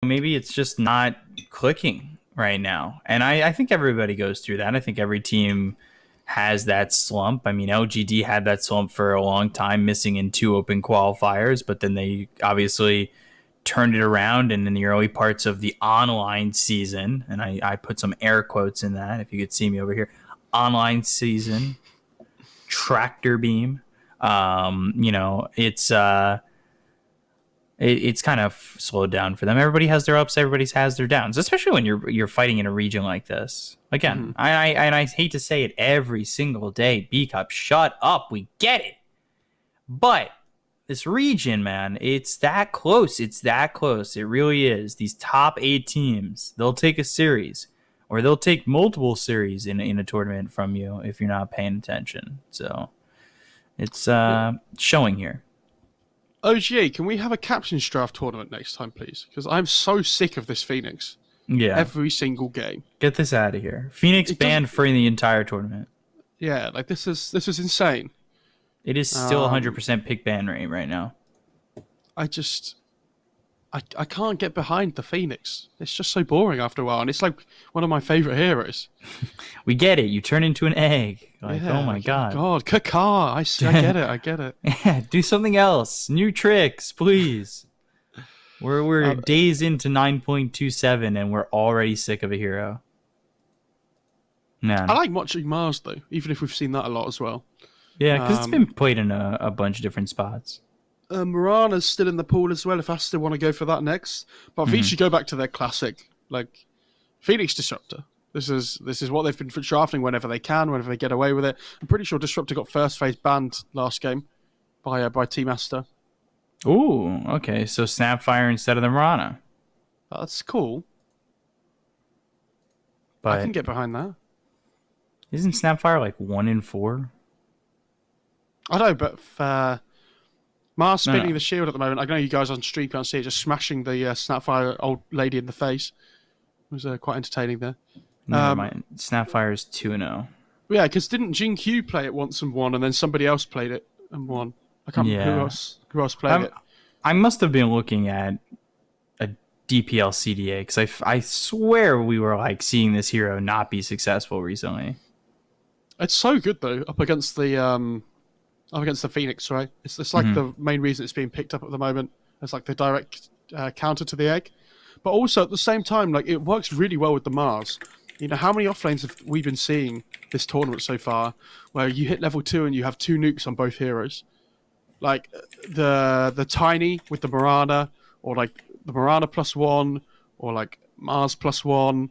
maybe it's just not clicking right now. And I think everybody goes through that. I think every team has that slump. I mean, LGD had that slump for a long time, missing in 2 open qualifiers, but then they obviously turned it around. And in the early parts of the online season, and I put some air quotes in that, if you could see me over here, online season, tractor beam. It's kind of slowed down for them. Everybody has their ups, everybody has their downs, especially when you're fighting in a region like this. Again, I hate to say it every single day, B Cup, shut up, we get it. But this region, man, it's that close. It's that close. It really is. These top 8 teams, they'll take a series, or they'll take multiple series in a tournament from you if you're not paying attention. So it's showing here. OGA, can we have a captain's draft tournament next time, please? Because I'm so sick of this Phoenix. Yeah. Every single game. Get this out of here. Phoenix banned for the entire tournament. Yeah, like this is insane. It is still 100% pick ban rate right now. I can't get behind the Phoenix. It's just so boring after a while, and it's like one of my favorite heroes. We get it. You turn into an egg. Like, yeah, oh my god. God, Kakar. I get it. Yeah, do something else. New tricks, please. We're days into 9.27 and we're already sick of a hero. Man. I like watching Mars though, even if we've seen that a lot as well. Yeah, because it's been played in a bunch of different spots. Morana's still in the pool as well, if Aster want to go for that next. But Vici go back to their classic, like, Phoenix Disruptor. This is what they've been drafting whenever they can, whenever they get away with it. I'm pretty sure Disruptor got first phase banned last game by Team Aster. Ooh, okay. So SAPPHIRE instead of the Morana. That's cool. But I can get behind that. Isn't SAPPHIRE like 1 in 4? I know, but Mars spinning the shield at the moment. I know you guys on stream can't see it, just smashing the SAPPHIRE old lady in the face. It was quite entertaining there. Never mind. SAPPHIRE is 2-0. Yeah, because didn't Jin Q play it once and won, and then somebody else played it and won? I can't remember who else played it. I must have been looking at a DPL CDA, because I swear we were like seeing this hero not be successful recently. It's so good though, up against the Phoenix, right? It's like the main reason it's being picked up at the moment. It's like the direct counter to the egg. But also at the same time, like, it works really well with the Mars. You know, how many offlanes have we been seeing this tournament so far where you hit level 2 and you have 2 nukes on both heroes? Like the Tiny with the Morana, or like the Morana +1, or like Mars +1.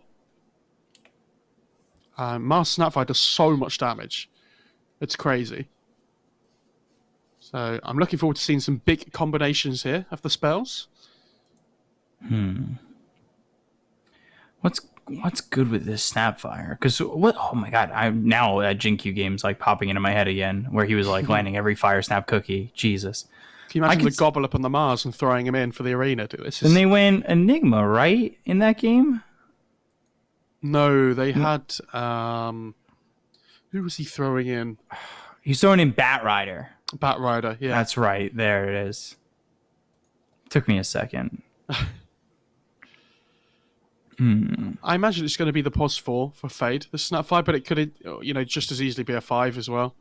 Mars SAPPHIRE does so much damage. It's crazy. So I'm looking forward to seeing some big combinations here of the spells. What's good with this SAPPHIRE? Because what? Oh my god! I'm now that Jinkyu game's like popping into my head again, where he was like landing every fire snap cookie. Jesus! Can you imagine the gobble up on the Mars and throwing him in for the arena? And they went Enigma, right, in that game? No, they had who was he throwing in? He's throwing in Batrider. Batrider, yeah. That's right. There it is. Took me a second. I imagine it's going to be the POS 4 for Fade, the SAPPHIRE, but it could, just as easily be a 5 as well.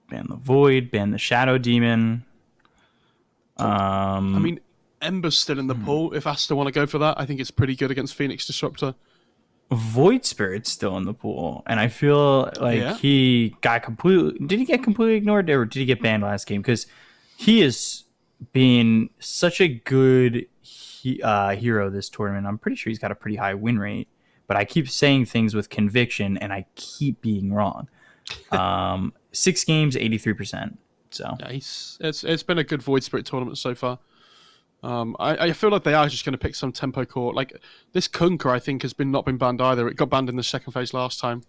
Ban the Void, ban the Shadow Demon. I mean, Ember's still in the pool. If Aster want to go for that, I think it's pretty good against Phoenix Disruptor. Void Spirit's still in the pool, and I feel like he got completely... Did he get completely ignored, or did he get banned last game? Because he has been such a good hero this tournament. I'm pretty sure he's got a pretty high win rate, but I keep saying things with conviction, and I keep being wrong. 6 games, 83%. So yeah, it's been a good Void Spirit tournament so far. I feel like they are just going to pick some tempo core. Like this Kunkka, I think, has not been banned either. It got banned in the second phase last time.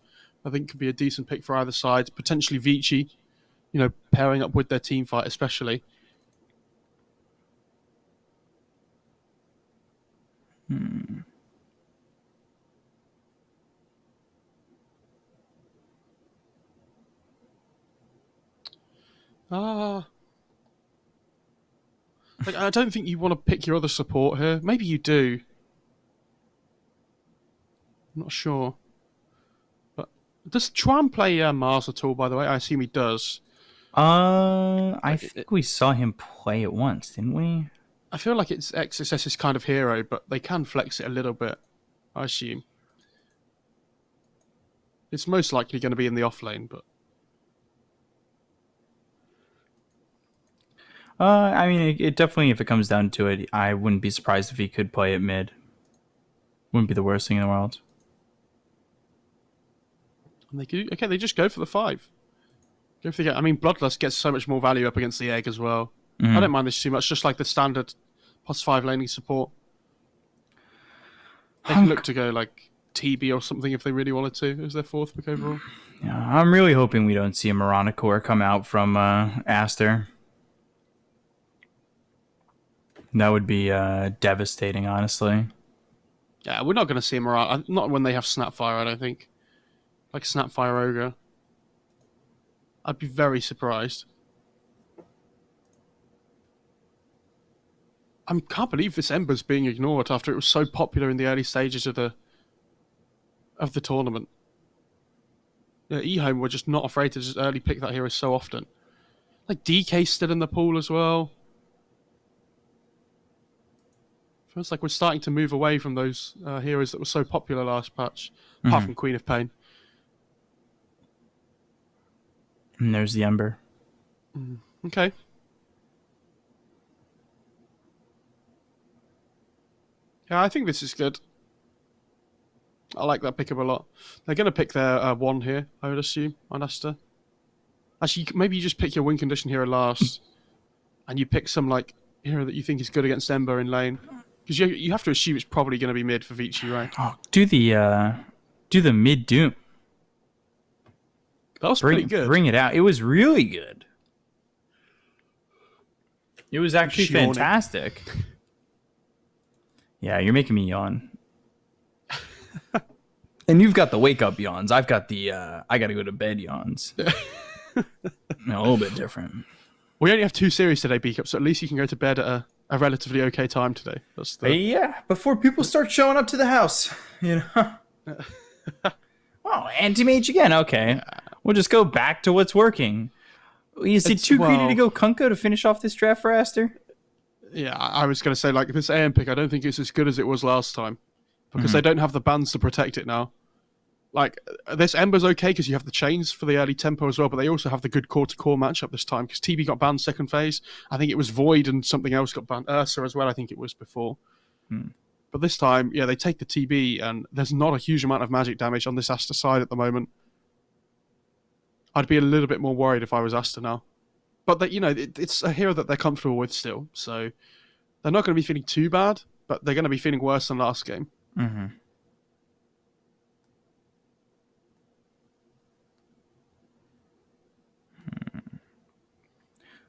I think could be a decent pick for either side. Potentially Vici, pairing up with their team fight especially. Like, I don't think you want to pick your other support here. Maybe you do. I'm not sure. But does Chuan play Mars at all, by the way? I assume he does. I Like, think we saw him play it once, didn't we? I feel like it's XSS's kind of hero, but they can flex it a little bit, I assume. It's most likely going to be in the off lane, but... I mean, it definitely, if it comes down to it, I wouldn't be surprised if he could play it mid. Wouldn't be the worst thing in the world. And they just go for the 5. Go for the... I mean, Bloodlust gets so much more value up against the egg as well. I don't mind this too much, just like the standard +5 laning support. They can look to go like TB or something if they really wanted to as their 4th pick overall. Yeah, I'm really hoping we don't see a Mirana core come out from Aster. That would be devastating, honestly. Yeah, we're not going to see Mirana. Not when they have Snapfire, I don't think. Like Snapfire Ogre. I'd be very surprised. I can't believe this Ember's being ignored after it was so popular in the early stages of the tournament. Yeah, eHome were just not afraid to just early pick that hero so often. Like DK's still in the pool as well. Feels like we're starting to move away from those heroes that were so popular last patch, apart from Queen of Pain. And there's the Ember. Okay. Yeah, I think this is good. I like that pickup a lot. They're going to pick their 1 here, I would assume, on Aster. Actually, maybe you just pick your win condition hero last, and you pick some like hero that you think is good against Ember in lane. Because you have to assume it's probably going to be mid for Vici, right? Oh, do the mid Doom. That was pretty good. Bring it out. It was really good. It was actually fantastic. Yeah, you're making me yawn. And you've got the wake up yawns. I've got the I gotta go to bed yawns. A little bit different. We only have 2 series today, Beakup, so at least you can go to bed at a relatively okay time today. That's the... Yeah, before people start showing up to the house, you know. Oh, anti-mage again. Okay, we'll just go back to what's working. Is it too greedy to go Kunko to finish off this draft for Aster? Yeah, I was going to say, like, this AM pick, I don't think it's as good as it was last time. Because they don't have the bans to protect it now. Like, this Ember's okay because you have the chains for the early tempo as well, but they also have the good core-to-core matchup this time, because TB got banned second phase. I think it was Void and something else got banned. Ursa as well, I think it was before. But this time, yeah, they take the TB, and there's not a huge amount of magic damage on this Aster side at the moment. I'd be a little bit more worried if I was Aster now. But, it's a hero that they're comfortable with still, so they're not going to be feeling too bad, but they're going to be feeling worse than last game.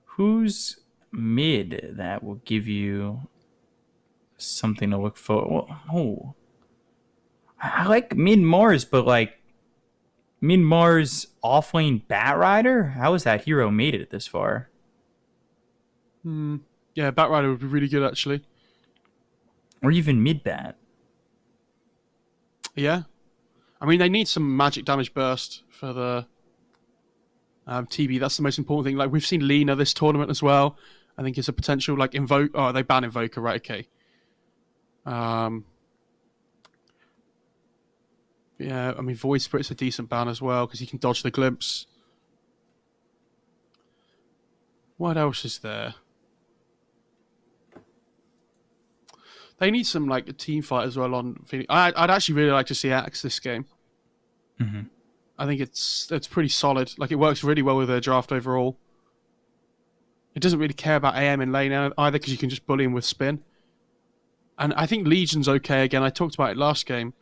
Who's mid that will give you something to look for? Oh, I like mid Mars, but like mid Mars offlane Batrider. How has that hero made it this far? Yeah, Batrider would be really good actually. Or even mid Bat. Yeah, I mean they need some magic damage burst for the TB. That's the most important thing. Like we've seen Lina this tournament as well. I think it's a potential like invoke. Oh, they ban Invoker, right? Okay. Yeah, I mean Void Spirit's a decent ban as well because he can dodge the glimpse. What else is there? They need some like a team fight as well on Phoenix. I'd actually really like to see Axe this game. I think it's pretty solid. Like it works really well with their draft overall. It doesn't really care about AM in lane either because you can just bully him with spin. And I think Legion's okay again. I talked about it last game.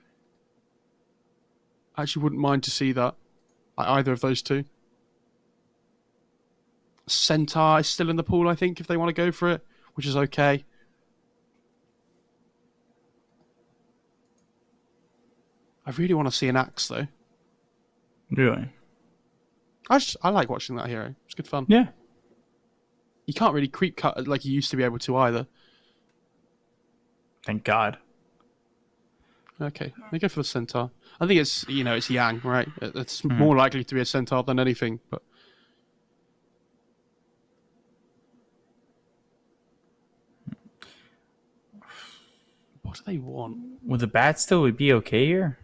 I actually wouldn't mind to see that. Either of those two. Centaur is still in the pool, I think, if they want to go for it, which is okay. I really want to see an Axe, though. Really? I like watching that hero. It's good fun. Yeah. You can't really creep cut like you used to be able to either. Thank God. Okay, they go for the centaur. I think it's it's Yang, right? It's more likely to be a centaur than anything. But what do they want? Would the bat still be okay here?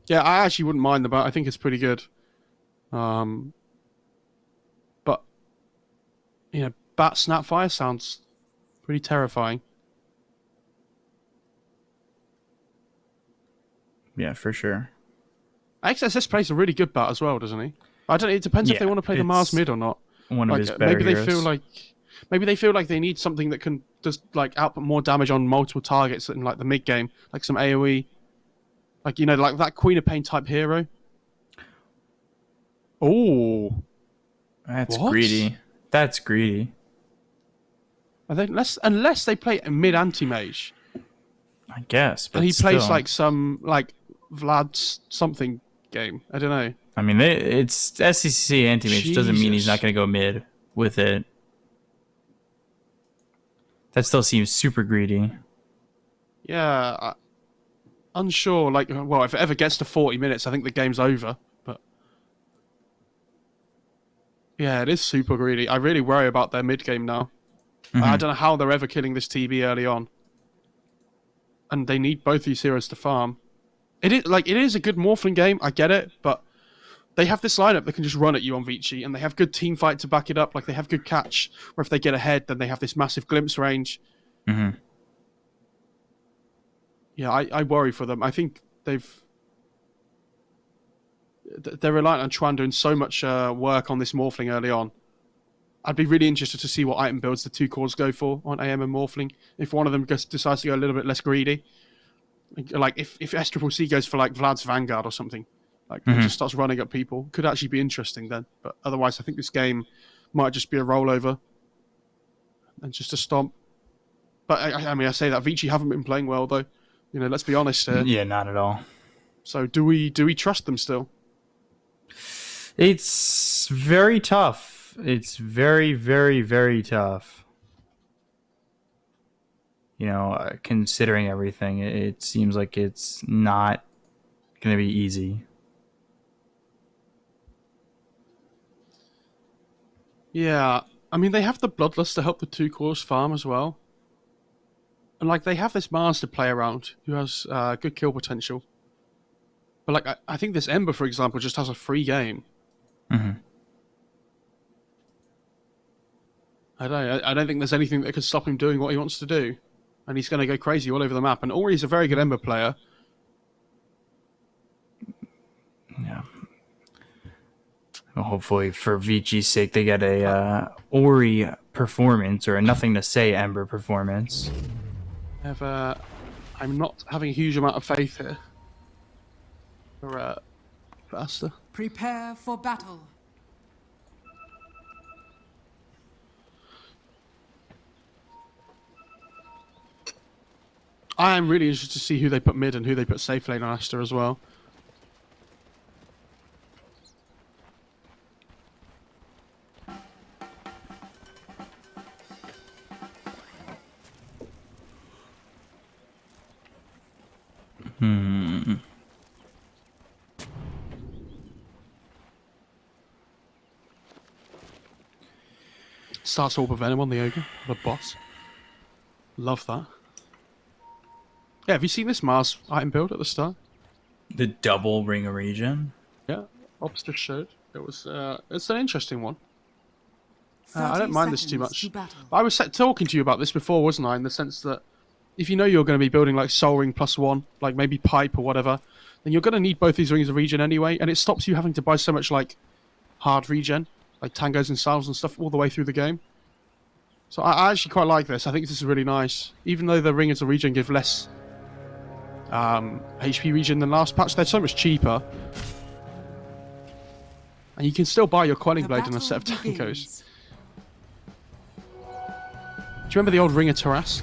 Yeah, I actually wouldn't mind the bat. I think it's pretty good. But bat Snapfire sounds pretty terrifying. Yeah, for sure. XSS plays a really good bat as well, doesn't he? I don't know. It depends if they want to play the Mars mid or not. One of his better maybe they heroes. feel like they need something that can just like output more damage on multiple targets in like the mid game, like some AoE, like like that Queen of Pain type hero. Oh, That's what? greedy. That's greedy. I think unless they play a mid anti mage, I guess, but and he plays still. like some like Vlad's something game. I don't know. I mean, it's SCC anti-mage. Doesn't mean he's not going to go mid with it. That still seems super greedy. Yeah, unsure. Like, well, if it ever gets to 40 minutes, I think the game's over. But yeah, it is super greedy. I really worry about their mid game now. I don't know how they're ever killing this TB early on, and they need both these heroes to farm. It is a good Morphling game. I get it, but they have this lineup that can just run at you on Vici, and they have good team fight to back it up. Like, they have good catch, or if they get ahead, then they have this massive glimpse range. Yeah, I worry for them. I think they're reliant on Chuan doing so much work on this Morphling early on. I'd be really interested to see what item builds the two cores go for on AM and Morphling. If one of them decides to go a little bit less greedy, like if SCCC goes for like Vlad's Vanguard or something, like and just starts running at people, could actually be interesting then. But otherwise, I think this game might just be a rollover and just a stomp. But I mean, I say that Vici haven't been playing well though. Let's be honest here. Yeah, not at all. So do we trust them still? It's very tough. It's very, very, very tough. Considering everything, it seems like it's not going to be easy. Yeah, I mean, they have the Bloodlust to help the two cores farm as well. And, like, they have this Mars to play around, who has good kill potential. But, like, I think this Ember, for example, just has a free game. I don't think there's anything that could stop him doing what he wants to do. And he's going to go crazy all over the map. And Ori's a very good Ember player. Yeah. Well, hopefully, for Vici's sake, they get a Ori performance or a nothing to say Ember performance. I'm not having a huge amount of faith here for Aster. Prepare for battle. I am really interested to see who they put mid and who they put safe lane on Aster as well. Starts Orb of Venom on the Ogre, the boss. Love that. Yeah, have you seen this Mars item build at the start? The double Ring of Regen? Yeah, Obster showed. It's an interesting one. I don't mind this too much. I was talking to you about this before, wasn't I? In the sense that if you know you're going to be building like Soul Ring +1, like maybe Pipe or whatever, then you're going to need both these rings of regen anyway, and it stops you having to buy so much like hard regen, like tangos and salves and stuff all the way through the game. So I actually quite like this. I think this is really nice. Even though the rings of regen give less HP regen than last patch, they're so much cheaper. And you can still buy your Quelling Blade and a set of tangos. Do you remember the old Ring of Tarask?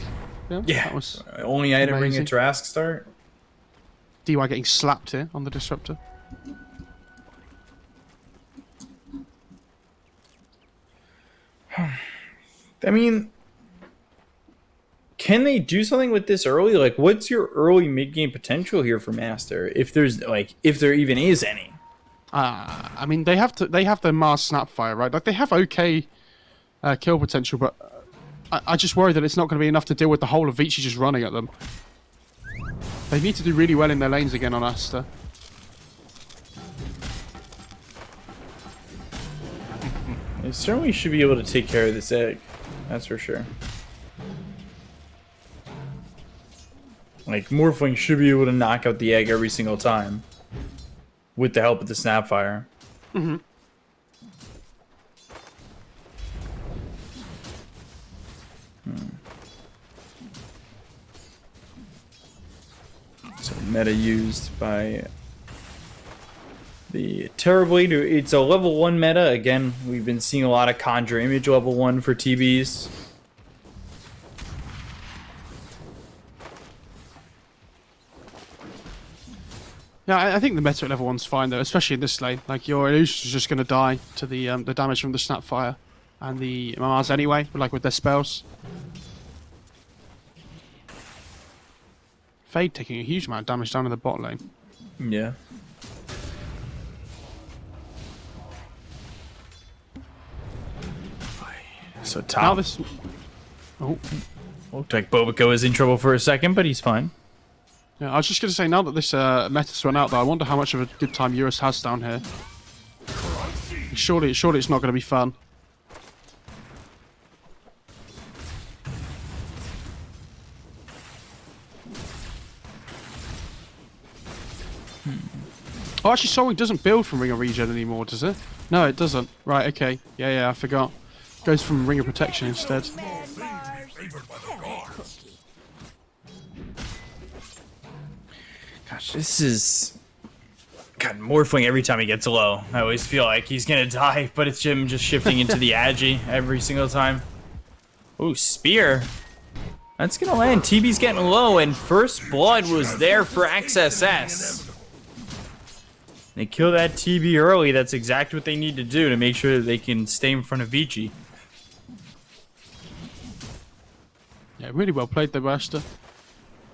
Yeah. That was only item Ring amazing. of Tarask start? DY getting slapped here on the Disruptor. I mean, can they do something with this early? Like, what's your early mid-game potential here for Aster? If there even is any. I mean, they have the Mars Snapfire, right? Like, they have okay kill potential, but I just worry that it's not going to be enough to deal with the whole of Vici just running at them. They need to do really well in their lanes again on Aster. They certainly should be able to take care of this egg. That's for sure. Like, Morphling should be able to knock out the egg every single time. With the help of the Snapfire. Mm-hmm. So meta used by the Terrorblade. It's a level 1 meta. Again, we've been seeing a lot of Conjure Image level 1 for TBs. Yeah, I think the meta at level 1's fine though, especially in this lane. Like, your Illusion's just going to die to the damage from the Snapfire and the Mars anyway, like with their spells. Fade taking a huge amount of damage down in the bot lane. Yeah. So top. Now this... Oh. Looked like Bobico is in trouble for a second, but he's fine. Yeah, I was just going to say, now that this meta's run out, though, I wonder how much of a good time Eurus has down here. Surely it's not going to be fun. Oh, actually, Soaring doesn't build from Ring of Regen anymore, does it? No, it doesn't. Right, okay. Yeah, I forgot. Goes from Ring of Protection instead. Gosh, this is... God, Morphling every time he gets low. I always feel like he's gonna die, but it's him just shifting into the Agi every single time. Ooh, Spear. That's gonna land. TB's getting low, and First Blood was there for XSS. They kill that TB early. That's exactly what they need to do to make sure that they can stay in front of Vici. Yeah, really well played though, Aster.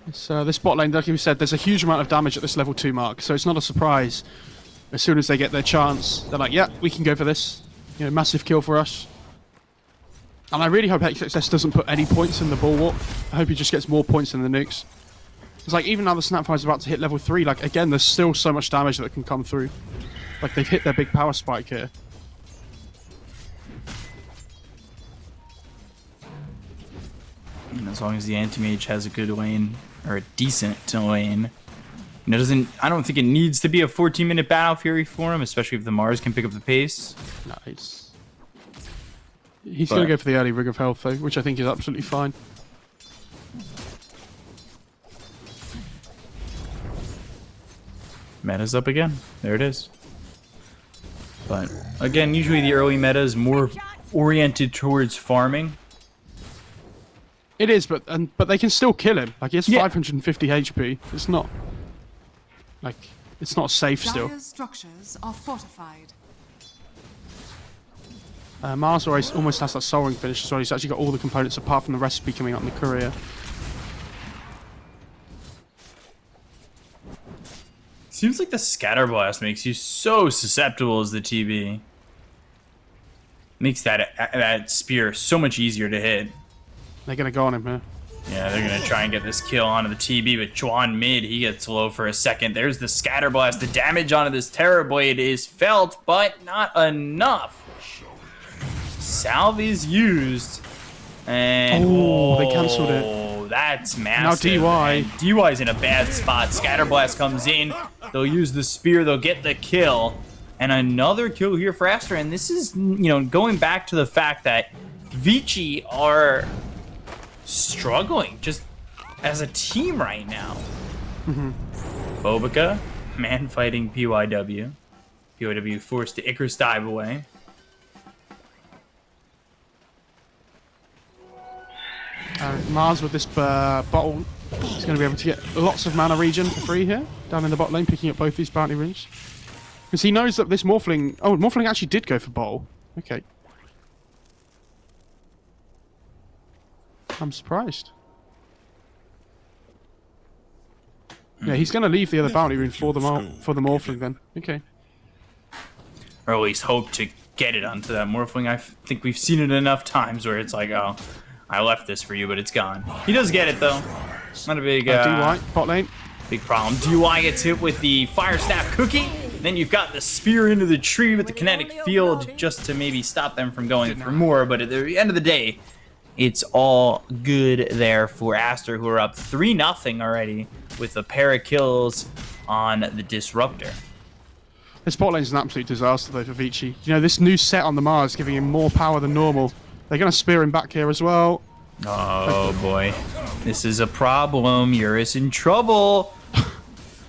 This bot lane, like you said, there's a huge amount of damage at this level 2 mark, so it's not a surprise. As soon as they get their chance, they're like, yeah, we can go for this. You know, massive kill for us. And I really hope XXS doesn't put any points in the Bulwark. I hope he just gets more points than the nukes. It's like, even now the Snapfire's about to hit level 3, like, again, there's still so much damage that can come through. Like, they've hit their big power spike here. And as long as the anti-mage has a good lane, or a decent lane, and it doesn't, I don't think it needs to be a 14-minute battle fury for him, especially if the Mars can pick up the pace. No, he's going to go for the early Ring of Health, though, which I think is absolutely fine. Meta's up again. There it is. But again, usually the early meta is more oriented towards farming. It is, but they can still kill him. Like, he has 550 HP. It's not... Like, it's not safe still. Dire's structures are fortified. Mars almost has that Soaring finish as well. He's actually got all the components apart from the recipe coming up in the courier. Seems like the Scatter Blast makes you so susceptible as the TB. Makes that spear so much easier to hit. They're going to go on him here. Yeah, they're going to try and get this kill onto the TB, but Juan mid, he gets low for a second. There's the Scatter Blast. The damage onto this Terrorblade is felt, but not enough. Salve is used. And they cancelled it. That's massive. Now DY. And DY's in a bad spot. Scatterblast comes in. They'll use the spear. They'll get the kill. And another kill here for Aster. And this is, going back to the fact that Vici are struggling just as a team right now. Bobica, man fighting PYW. PYW forced to Icarus dive away. Mars with this bottle is going to be able to get lots of mana regen for free here, down in the bot lane, picking up both these bounty rings. Because he knows that this Morphling... Oh, Morphling actually did go for bottle. Okay. I'm surprised. Yeah, he's going to leave the other bounty room for the Morphling then. Okay. Or at least hope to get it onto that Morphling. I think we've seen it enough times where it's like, oh, I left this for you, but it's gone. He does get it, though. Not a big... DY, bot lane. Big problem. DY gets hit with the Fire Staff Cookie. Then you've got the spear into the tree with the kinetic field just to maybe stop them from going for more. But at the end of the day, it's all good there for Aster, who are up 3-0 already with a pair of kills on the Disruptor. This bot lane's an absolute disaster, though, for Vici. You know, this new set on the Mars giving him more power than normal. They're going to spear him back here as well. Oh, boy. This is a problem. Eurus in trouble.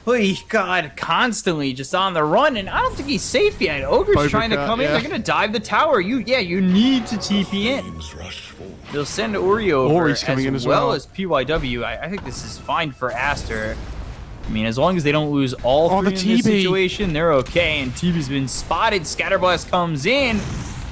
Oh, God, constantly just on the run, and I don't think he's safe yet. Ogre's trying to come in. They're going to dive the tower. You need to TP in. They'll send Ori over Ori's coming in as well. as PYW. I think this is fine for Aster. I mean, as long as they don't lose all three in this situation, they're okay. And TB's been spotted. Scatterblast comes in.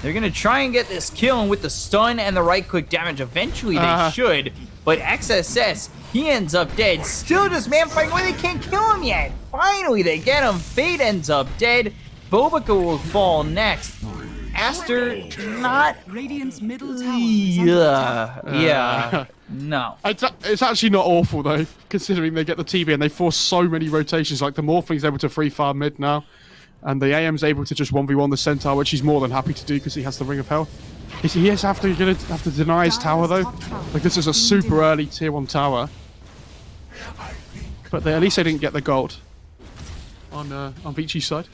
They're going to try and get this kill, and with the stun and the right-click damage, eventually they should. But XSS, he ends up dead. Still just man-fighting where they can't kill him yet. Finally, they get him. Fade ends up dead. Bobica will fall next. Aster, not... Radiant's middle tower. No. It's actually not awful, though, considering they get the TB and they force so many rotations. Like, the Morphling's able to free farm mid now. And the AM's able to just 1v1 the Centaur, which he's more than happy to do because he has the Ring of Health. He is going to have to deny his tower, though. Like, this is a super early tier 1 tower. But at least they didn't get the gold on Vici's side.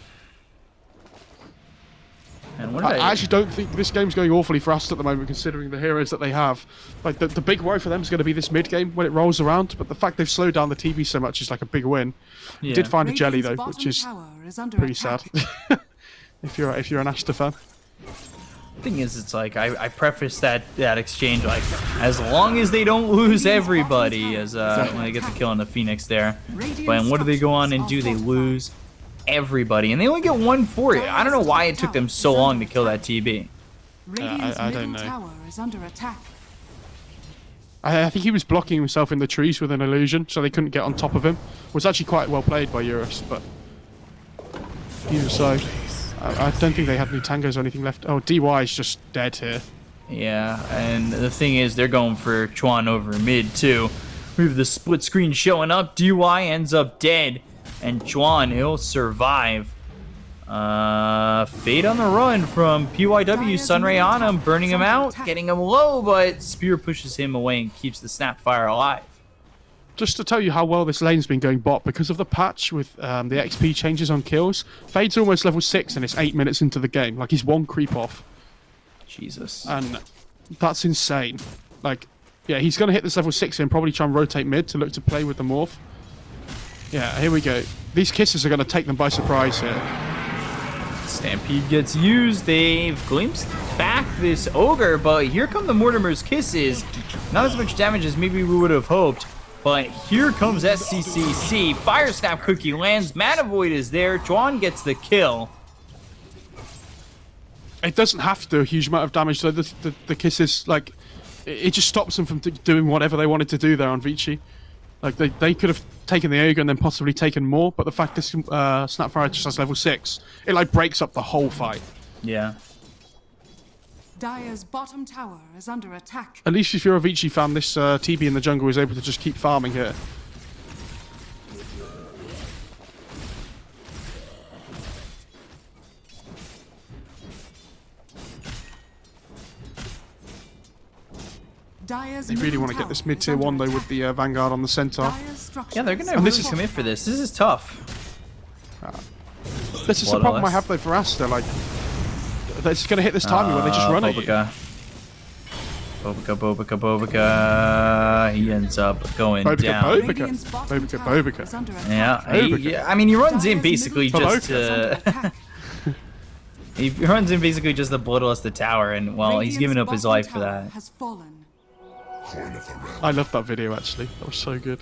And what I actually don't think this game's going awfully for us at the moment, considering the heroes that they have. Like, the big worry for them is going to be this mid game when it rolls around, but the fact they've slowed down the TB so much is like a big win. Yeah. You did find a jelly, though, which is pretty sad. if you're an Aster fan. Thing is, it's like I preface that exchange like, as long as they don't lose everybody, as when they get the kill on the Phoenix there. But what do they go on and do? They lose everybody, and they only get 1 for it. I don't know why it took them so long to kill that TB. I don't know. I think he was blocking himself in the trees with an illusion, so they couldn't get on top of him. It was actually quite well played by Eurus, but even so, I don't think they had any tangos or anything left. Oh, DY is just dead here. Yeah, and the thing is, they're going for Chuan over mid too. We have the split screen showing up. DY ends up dead, and Chuan, he'll survive. Fade on the run from PYW. Sunray on him, burning him out, getting him low, but Spear pushes him away and keeps the SAPPHIRE alive. Just to tell you how well this lane's been going bot, because of the patch with the XP changes on kills, Fade's almost level 6 and it's 8 minutes into the game. Like, he's 1 creep off. Jesus. And that's insane. Like, yeah, he's going to hit this level 6 and probably try and rotate mid to look to play with the morph. Yeah, here we go. These kisses are going to take them by surprise here. Stampede gets used. They've glimpsed back this ogre, but here come the Mortimer's kisses. Not as much damage as maybe we would have hoped, but here comes SCCC. Fire Snap Cookie lands. Mana Void is there. Juan gets the kill. It doesn't have to do a huge amount of damage, though. The kisses, like, it just stops them from doing whatever they wanted to do there on Vici. Like, they could have taken the ogre and then possibly taken more, but the fact this SAPPHIRE just has level 6, it like breaks up the whole fight. Yeah. Dire's bottom tower is under attack. At least if you're a Vici fan, this TB in the jungle is able to just keep farming here. They really want to get this mid-tier 1, though, with the Vanguard on the Centaur. Yeah, they're going to really commit for this. This is tough. This is the problem I have, though, for Aster. Like, they're just going to hit this timing where they just run at you. Bobica. He ends up going down. Bobica. Yeah, I mean, he runs in basically just to... he runs in basically just to bloodlust the tower, and, well, he's giving up his life for that. I love that video, actually. That was so good.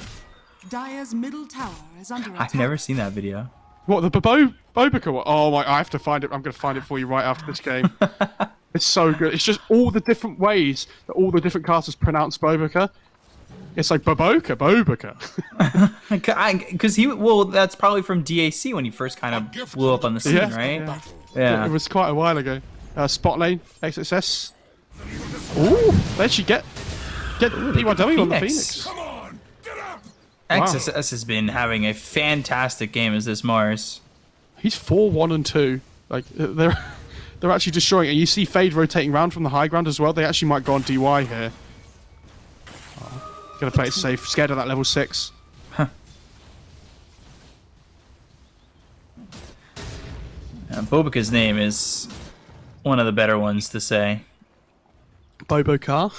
Dire's middle tower is under attack. I've never seen that video. What, the Bobica one? Oh my, I have to find it. I'm going to find it for you right after this game. It's so good. It's just all the different ways that all the different casters pronounce Boboka. It's like Boboka, Boboka. Because that's probably from DAC when he first kind of blew up on the scene, right? Yeah. It was quite a while ago. Spot lane, XSS. Ooh, they should get PYW on the Phoenix. XSS has been having a fantastic game as this Mars. He's 4-1 and 2. Like they're actually destroying it. You see Fade rotating around from the high ground as well. They actually might go on DY here. Gonna play it safe. Scared of that level 6. Huh. Boboka's name is one of the better ones to say. Boboka.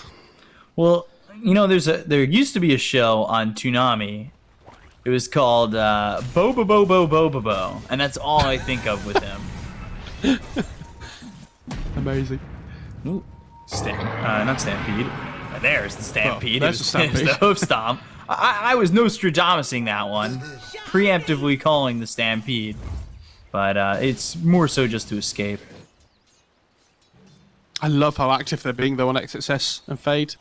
Well, you know, there used to be a show on Toonami. It was called Bobo, and that's all I think of with him. Amazing. Ooh, not Stampede. There's the Stampede. Oh, there's the Stampede. There's the hoof stomp. I was Nostradamusing that one, preemptively calling the Stampede, but it's more so just to escape. I love how active they're being though on XSS and Fade.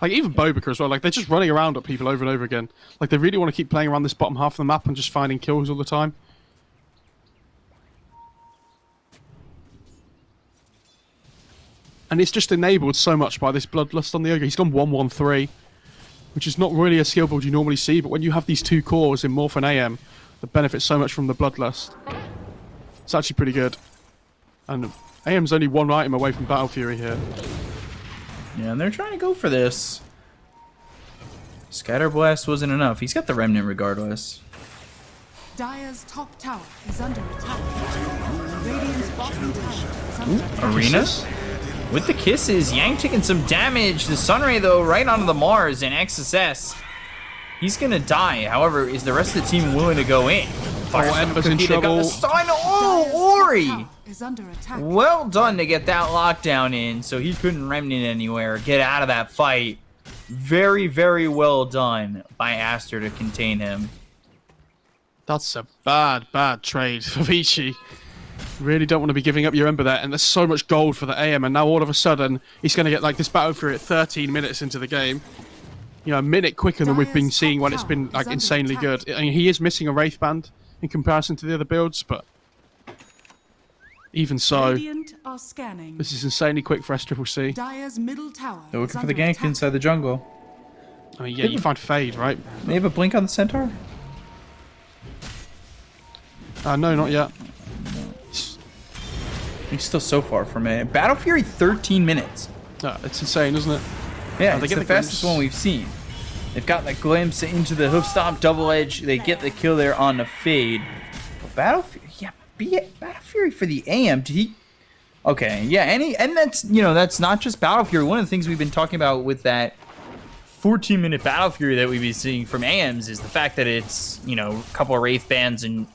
Like even Boboka as well. Like they're just running around at people over and over again. Like they really want to keep playing around this bottom half of the map and just finding kills all the time. And it's just enabled so much by this Bloodlust on the Ogre. He's gone 1-1-3, which is not really a skill build you normally see, but when you have these two cores in Morph and AM that benefit so much from the Bloodlust, it's actually pretty good. And AM's only one item away from Battle Fury here. Yeah, and they're trying to go for this. Scatter Blast wasn't enough. He's got the Remnant regardless. Dire's top tower is under attack. Radiant's bottom tower is under attack. Arena? With the kisses, Yang taking some damage. The Sunray, though, right onto the Mars and XSS. He's gonna die. However, is the rest of the team willing to go in? Ember's in trouble. Ori! Is under attack. Well done to get that lockdown in, so he couldn't Remnant anywhere. Get out of that fight. Very, very well done by Aster to contain him. That's a bad trade for Vici. Really don't want to be giving up your Ember there, and there's so much gold for the AM, and now all of a sudden he's going to get like this Battle Fury at 13 minutes into the game. You know, a minute quicker than we've been seeing when it's been like insanely good. I mean, he is missing a Wraith Band in comparison to the other builds, but even so, Are scanning. this is insanely quick for SCCC. Dire's middle tower. They're is looking for the under gank attack. inside the jungle. I mean, yeah, you find Fade, right? They have a blink on the Centaur? No, not yet. He's still so far from it. Battle Fury, 13 minutes. It's insane, isn't it? Yeah, they it's get the the fastest glimpse. one we've seen. They've got that glimpse into the hoof stomp double edge. They get the kill there on the Fade. But Battle Fury, yeah, Battle Fury for the AM. Did he? Okay, yeah, and that's, you know, that's not just Battle Fury. One of the things we've been talking about with that 14-minute Battle Fury that we've been seeing from AMs is the fact that it's, you know, a couple of Wraith Bands and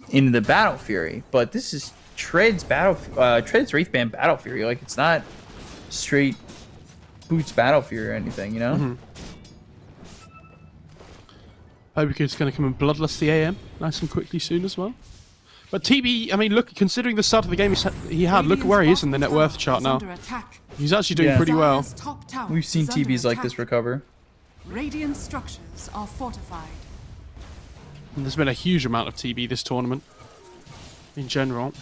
into the Battle Fury. But this is Tread's Wraith Band Battle Fury. Like, it's not straight Boots Battle Fury or anything, you know? Mm-hmm. Boboka's going to come and Bloodlust the AM nice and quickly soon as well. But TB, I mean, look, considering the start of the game he had, look where he is in the net worth chart now. He's actually doing pretty well. We've seen TBs like this recover. Radiant structures are fortified. And there's been a huge amount of TB this tournament, in general.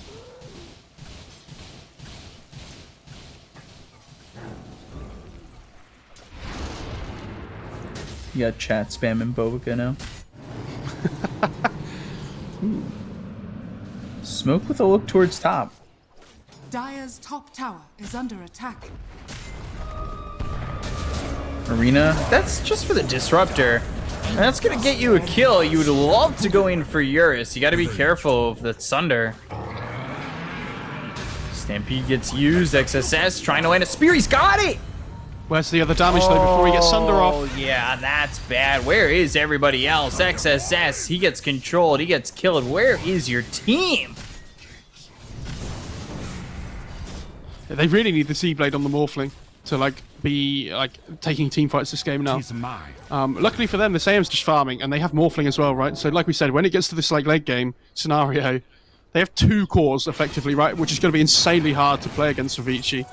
You got chat spamming Boboka now. Smoke with a look towards top. Dire's top tower is under attack. Arena, that's just for the disruptor. And that's gonna get you a kill. You would love to go in for Eurus. You gotta be careful of the Sunder. Stampede gets used. XSS trying to land a spear. He's got it! Where's the other damage though before he gets Sunder off? Oh, yeah, that's bad. Where is everybody else? XSS, he gets controlled. He gets killed. Where is your team? They really need the Seablade on the Morphling to like be like taking team fights this game now. Luckily for them, the AM's just farming and they have Morphling as well, right? So like we said, when it gets to this like late game scenario, They have 2 cores, effectively, right? Which is going to be insanely hard to play against Vici.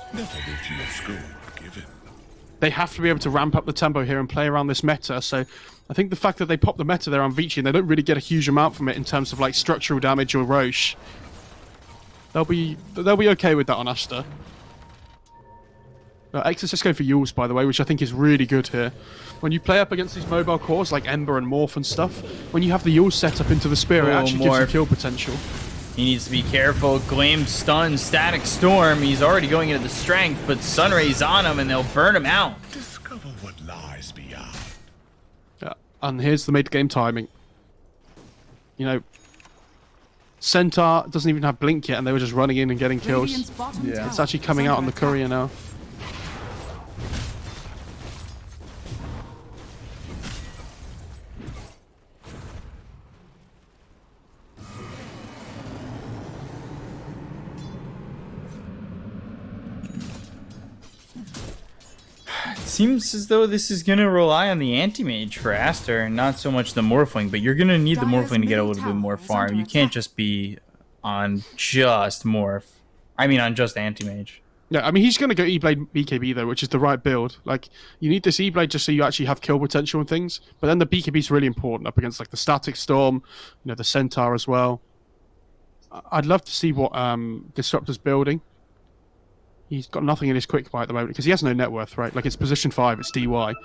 They have to be able to ramp up the tempo here and play around this meta, so I think the fact that they pop the meta there on Vici and they don't really get a huge amount from it in terms of like structural damage or Roche, they'll be okay with that on Aster. X is just going for Yules, by the way, which I think is really good here. When you play up against these mobile cores like Ember and Morph and stuff, when you have the Yules set up into the spear, it actually gives you kill potential. He needs to be careful. Gleam, stun, Static Storm. He's already going into the strength, but Sunray's on him and they'll burn him out. Discover what lies beyond. Yeah, and here's the mid-game timing. You know, Centaur doesn't even have Blink yet and they were just running in and getting kills. Yeah. It's actually coming out on the courier now. Seems as though this is going to rely on the anti-mage for Aster and not so much the Morphling, but you're going to need the Morphling to get a little bit more farm. You can't just be on just Morph. I mean, on just anti-mage. Yeah, I mean, he's going to go E-Blade BKB, though, which is the right build. Like, you need this E-Blade just so you actually have kill potential and things, but then the BKB is really important up against, like, the Static Storm, you know, the Centaur as well. I'd love to see what Disruptor's building. He's got nothing in his quick buy at the moment because he has no net worth, right? Like, it's position 5, it's DY.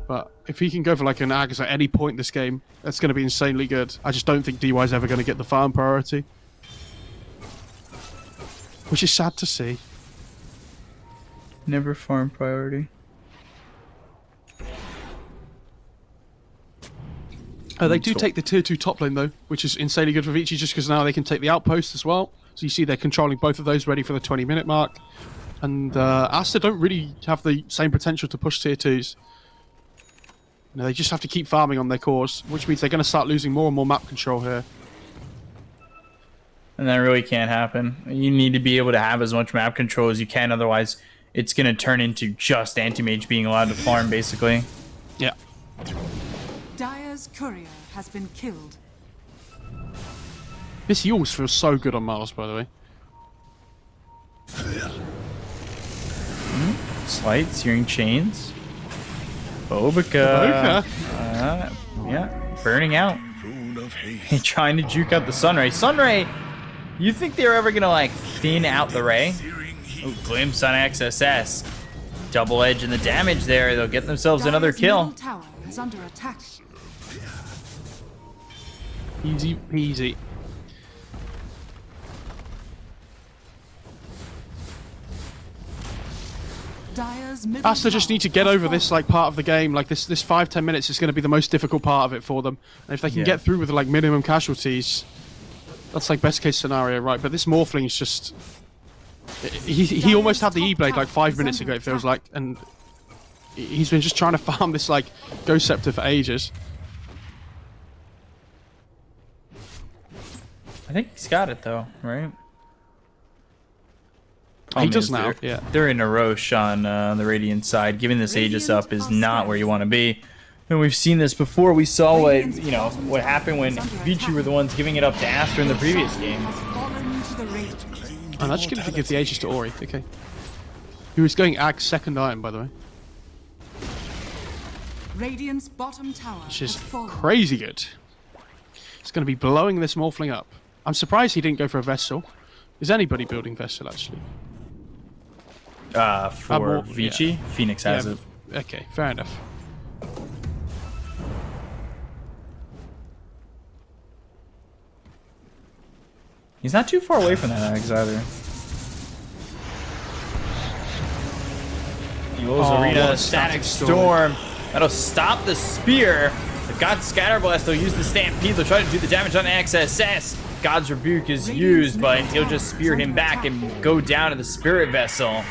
But if he can go for like an Ags at any point in this game, that's going to be insanely good. I just don't think DY is ever going to get the farm priority. Which is sad to see. Never farm priority. They do take the tier 2 top lane though, which is insanely good for Vici just because now they can take the outpost as well. So you see they're controlling both of those ready for the 20-minute mark. And Aster don't really have the same potential to push tier 2s. You know, they just have to keep farming on their cores, which means they're going to start losing more and more map control here. And that really can't happen. You need to be able to have as much map control as you can, otherwise it's going to turn into just anti-mage being allowed to farm, basically. Yeah. Dire's courier has been killed. This Yules feels so good on Mars, by the way. Slight, Searing Chains. Bobica. Yeah, burning out. Hey, trying to juke out the Sunray. Sunray, you think they're ever going to, like, thin out the Ray? Ooh, glimpse on XSS. Double edge in the damage there. They'll get themselves another kill. Tower is under attack. Easy peasy. Aster just need to get over this like part of the game. Like this 5-10 minutes is going to be the most difficult part of it for them. And if they can get through with like minimum casualties, that's like best case scenario, right? But this Morphling is just he almost had the E-Blade like 5 minutes ago, it feels like, and he's been just trying to farm this like Ghost Scepter for ages. I think he's got it though, right? He does now, yeah. They're in a Roche on the Radiant side. Giving this Aegis up is not where you want to be. And we've seen this before. We saw what happened when Vici were the ones giving it up to Aster in the previous game. I'm actually going to give the Aegis to Ori, okay. He was going Ag second item, by the way. Radiant's bottom tower Which is crazy good. It's going to be blowing this Morphling up. I'm surprised he didn't go for a Vessel. Is anybody building Vessel, actually? For Vici, yeah. Phoenix has it. Okay, fair enough. He's not too far away from that Ags either. Yules Arena, Static Storm. That'll stop the Spear. They've got Scatterblast. They'll use the Stampede. They'll try to do the damage on XSS. God's Rebuke is used, but he'll just spear him back and go down to the Spirit Vessel.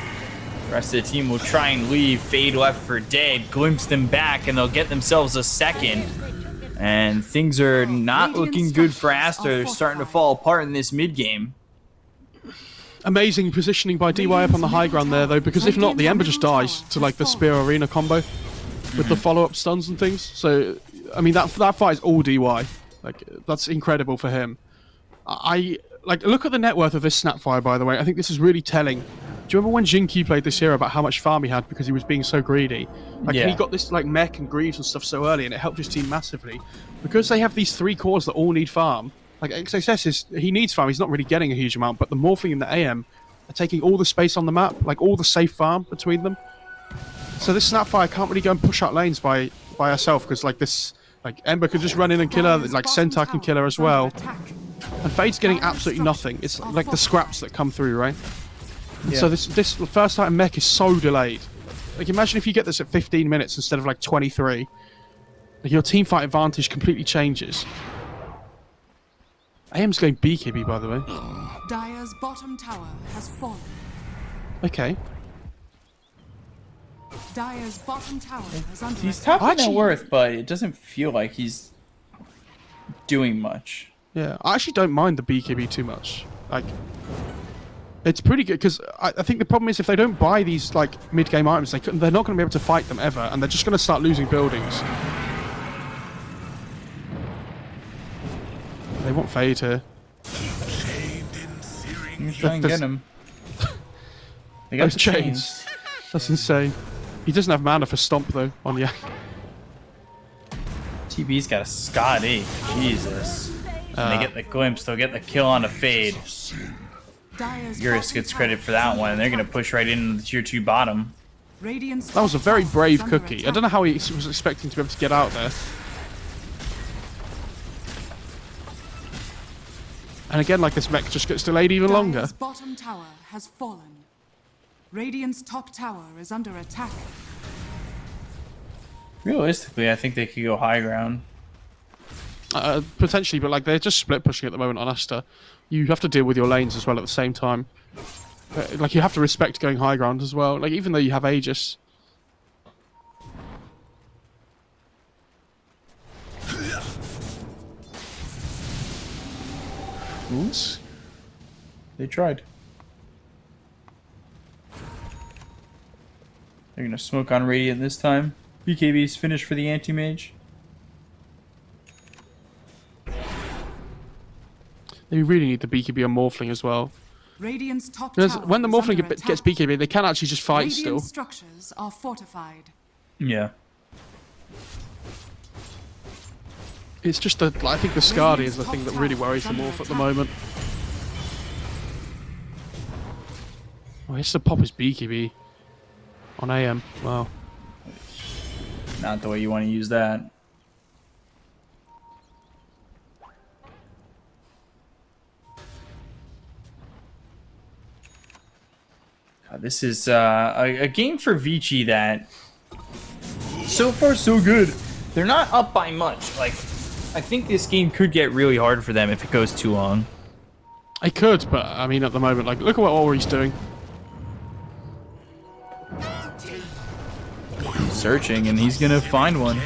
The rest of the team will try and leave. Fade left for dead. Glimpse them back, and they'll get themselves a second. And things are not looking good for Aster. They're starting to fall apart in this mid-game. Amazing positioning by DY up on the high ground there, though, because if not, the Ember just dies to, like, the Spear Arena combo with the follow-up stuns and things. So, I mean, that fight is all DY. Like, that's incredible for him. I like, look at the net worth of this Snapfire, by the way. I think this is really telling. Do you remember when Jinky played this hero about how much farm he had because he was being so greedy? Like, Yeah. he got this, like, mech and greaves and stuff so early, and it helped his team massively. Because they have these 3 cores that all need farm, like, he needs farm, he's not really getting a huge amount, but the Morphling and the AM are taking all the space on the map, like, all the safe farm between them. So this Snapfire can't really go and push out lanes by herself, because, like, this... Like, Ember could just run in and kill her, like, Centaur can kill her as well. And Fade's getting absolutely nothing. It's like the scraps that come through, right? Yeah. So this first item mech is so delayed. Like, imagine if you get this at 15 minutes instead of like 23. Like, your team fight advantage completely changes. AM's going BKB, by the way. Dire's bottom tower has fallen. Okay. Dire's bottom tower is under He's attack. top net Actually- worth, but it doesn't feel like he's doing much. Yeah, I actually don't mind the BKB too much. Like, it's pretty good, because I think the problem is if they don't buy these, like, mid-game items, they're not going to be able to fight them ever, and they're just going to start losing buildings. They want Fade here. You try and get him. They got Those the chains. That's insane. He doesn't have mana for Stomp, though, on Yak. TB's got a Scotty. Jesus. And they get the glimpse, they'll get the kill on a Fade. Dire's Eurus bottom gets tower credit for that one, and they're going to push right into the tier 2 bottom. Radiant's That was a top very tower brave is under cookie. I attack. don't know how he was expecting to be able to get out there. And again, like, this mech just gets delayed even longer. Dire's bottom tower has fallen. Radiant's top tower is under attack. Realistically, I think they could go high ground. Potentially, but, like, they're just split pushing at the moment on Aster. You have to deal with your lanes as well at the same time. Like, you have to respect going high ground as well. Like, even though you have Aegis. Oops. They tried. They're going to smoke on Radiant this time. BKB's finished for the anti-mage. They really need the BKB on Morphling as well. Radiant's top Because tower when the is Morphling under gets attack. BKB, they can actually just fight Radiant still. structures are fortified. Yeah. It's just the, I think the Skadi is the thing that really worries them Morph at the moment. Oh, he has to pop his BKB on AM. Wow. Not the way you want to use that. God, this is a game for Vici that so far so good. They're not up by much. Like, I think this game could get really hard for them if it goes too long. I could, but I mean, at the moment, like, look at what Ori's doing. Searching, and he's gonna find one.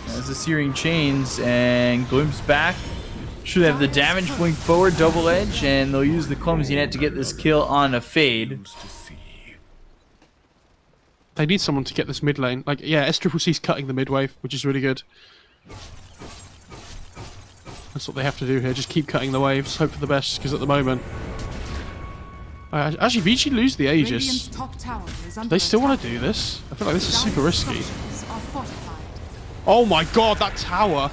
As the Searing Chains and Glimpse back. Should have the damage blink forward, double edge, and they'll use the Clumsy Net to get this kill on a Fade. They need someone to get this mid lane. Like, yeah, SCCC's cutting the mid wave, which is really good. That's what they have to do here. Just keep cutting the waves. Hope for the best, because at the moment... actually, Vici lose the Aegis. Radiant's top tower is under They still want to attack. do this? I feel like this is super Dire's risky. structures are fortified. Oh my god, that tower!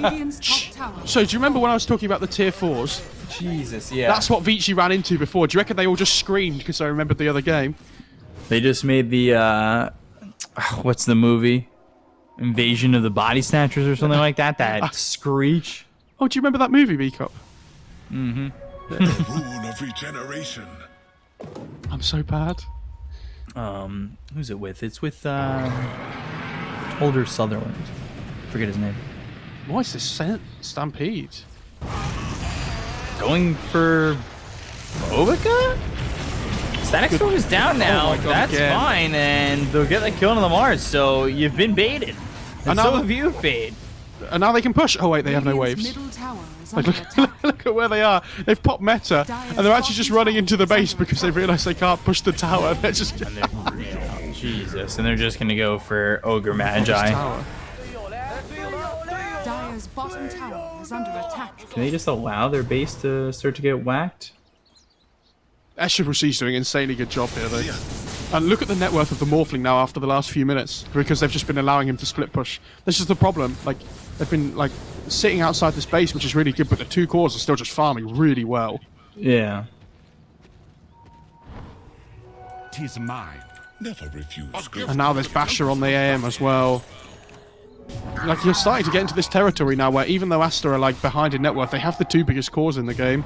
Radiant's top tower. So, do you remember when I was talking about the tier 4s? Jesus, yeah. That's what Vici ran into before. Do you reckon they all just screamed because they remembered the other game? They just made the, what's the movie? Invasion of the Body Snatchers or something like that? That screech. Oh, do you remember that movie, B-Cop? The rune of regeneration. I'm so bad. Who's it with? It's with, older Sutherland. Forget his name. Why is this Stampede? Going for OGA? Static Storm is down now. Oh my God, That's again. fine, and they'll get the kill on the Mars, so you've been baited. And And so now- have you, Fade. And now they can push. Oh wait, they have no Radiant's waves. middle tower is Like, under attack. look at where they are. They've popped meta, and they're actually just running into the base because they realise they can't push the tower. They're just Jesus, and they're just gonna go for Ogre Magi. tower. Dire's Dire's bottom tower is under attack. Can they just allow their base to start to get whacked? SCC's doing an insanely good job here, though. And look at the net worth of the Morphling now after the last few minutes, because they've just been allowing him to split push. This is the problem. Like, they've been, like, sitting outside this base, which is really good, but the 2 cores are still just farming really well. Yeah. Tis mine. Never refuse. And now there's Basher on the AM as well. Like, you're starting to get into this territory now where even though Aster are, like, behind in net worth, they have the 2 biggest cores in the game.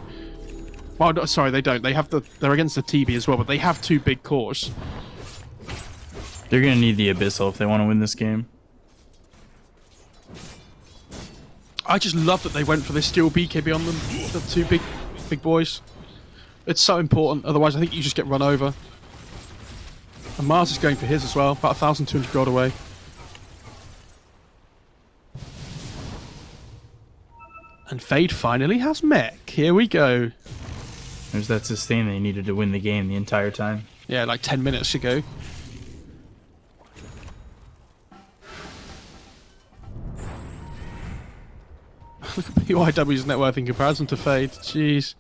Well, no, sorry, they don't. They're against the TB as well, but they have 2 big cores. They're going to need the Abyssal if they want to win this game. I just love that they went for this steel BKB on them. The 2 big boys. It's so important. Otherwise, I think you just get run over. And Mars is going for his as well. About 1,200 gold away. And Fade finally has mech. Here we go. There's that sustain they needed to win the game the entire time. Yeah, like 10 minutes ago. Look at BYW's net worth in comparison to Fade. Jeez.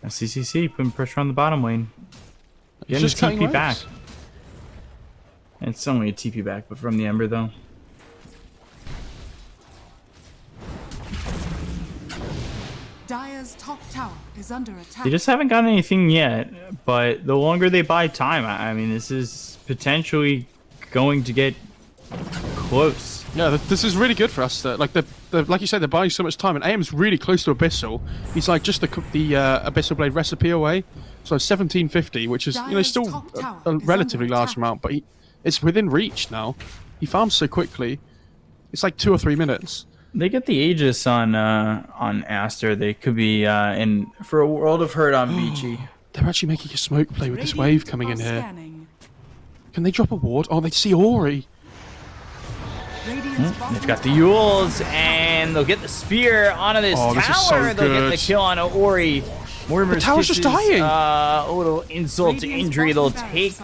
CCC putting pressure on the bottom lane. Getting just the cutting TP back. waves. It's only a TP back, but from the Ember though. Dire's top tower is under attack. They just haven't gotten anything yet, but the longer they buy time, I mean, this is potentially going to get close. Yeah, this is really good for us. Like like you said, they're buying so much time, and AM's really close to Abyssal. He's like just the Abyssal Blade recipe away, so 1750, which is still a relatively large amount, but it's within reach now. He farms so quickly. It's like 2 or 3 minutes. They get the Aegis on Aster. They could be in for a World of Hurt on Vici. They're actually making a smoke play with this wave coming in here. Can they drop a ward? Oh, they see Ori. They've got the Yules, and they'll get the spear onto this tower. This is so They'll get the kill on Ori. The tower's just dying. A little insult to injury. They'll take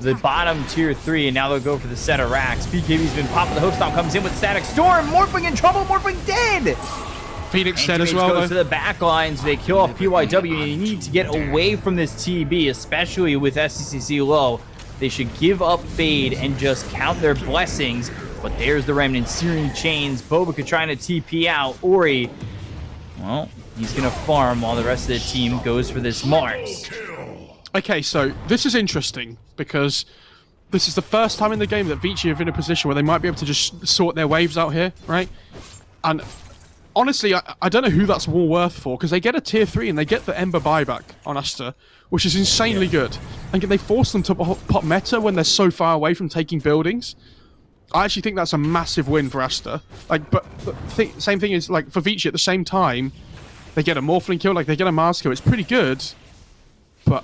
the bottom tier 3, and now they'll go for the set of racks. BKB's been popping. The host stomp comes in with Static Storm. Morphling in trouble. Morphling dead. Phoenix dead as well. Goes to the back lines. They kill off PYW. You need to get away from this TB, especially with SCCC low. They should give up Fade and just count their blessings. But there's the Remnant, Searing Chains, Bobica trying to TP out. Ori, well, he's going to farm while the rest of the team goes for this Mars. Okay, so this is interesting because this is the first time in the game that Vici have in a position where they might be able to just sort their waves out here, right? And honestly, I don't know who that's more worth for, because they get a tier 3 and they get the Ember buyback on Aster, which is insanely good. And can they force them to pop meta when they're so far away from taking buildings? I actually think that's a massive win for Aster. Like, but same thing is like for Vici at the same time, they get a Morphling kill, like they get a Mars kill. It's pretty good, but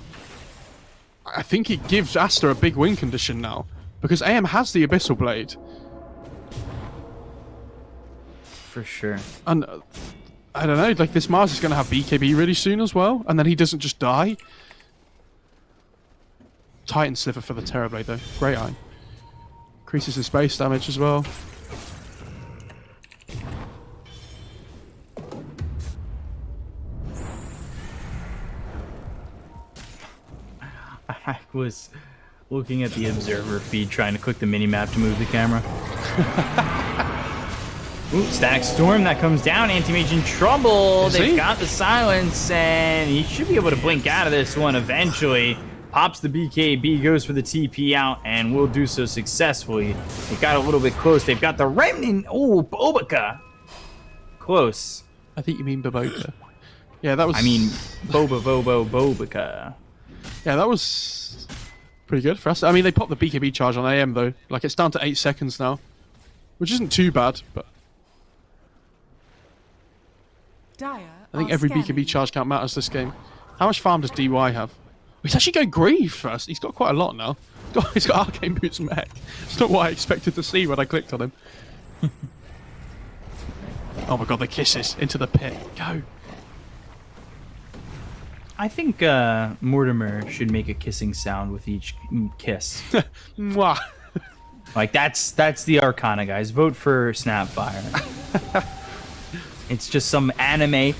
I think it gives Aster a big win condition now because AM has the Abyssal Blade. For sure. And I don't know, like this Mars is going to have BKB really soon as well, and then he doesn't just die. Titan Sliver for the Terrorblade though. Great Eye. Increases his base damage as well. I was looking at the observer feed trying to click the mini-map to move the camera. Ooh, Static Storm, that comes down. Anti-Mage in trouble. They've got the silence, and he should be able to blink out of this one eventually. Pops the BKB, goes for the TP out, and will do so successfully. They got a little bit close. They've got the Remnant. Oh, Bobica. Close. I think you mean Bobica. Yeah, that was... I mean, Bobica. Yeah, that was pretty good for us. I mean, they popped the BKB charge on AM, though. Like, it's down to 8 seconds now. Which isn't too bad, but... I think every BKB charge count matters this game. How much farm does DY have? He's actually going Grieve first. He's got quite a lot now. He's got Arcane Boots mech. It's not what I expected to see when I clicked on him. Oh my god, the kisses into the pit. Go. I think Mortimer should make a kissing sound with each kiss. Mwah. Like that's the Arcana, guys. Vote for Snapfire. It's just some anime.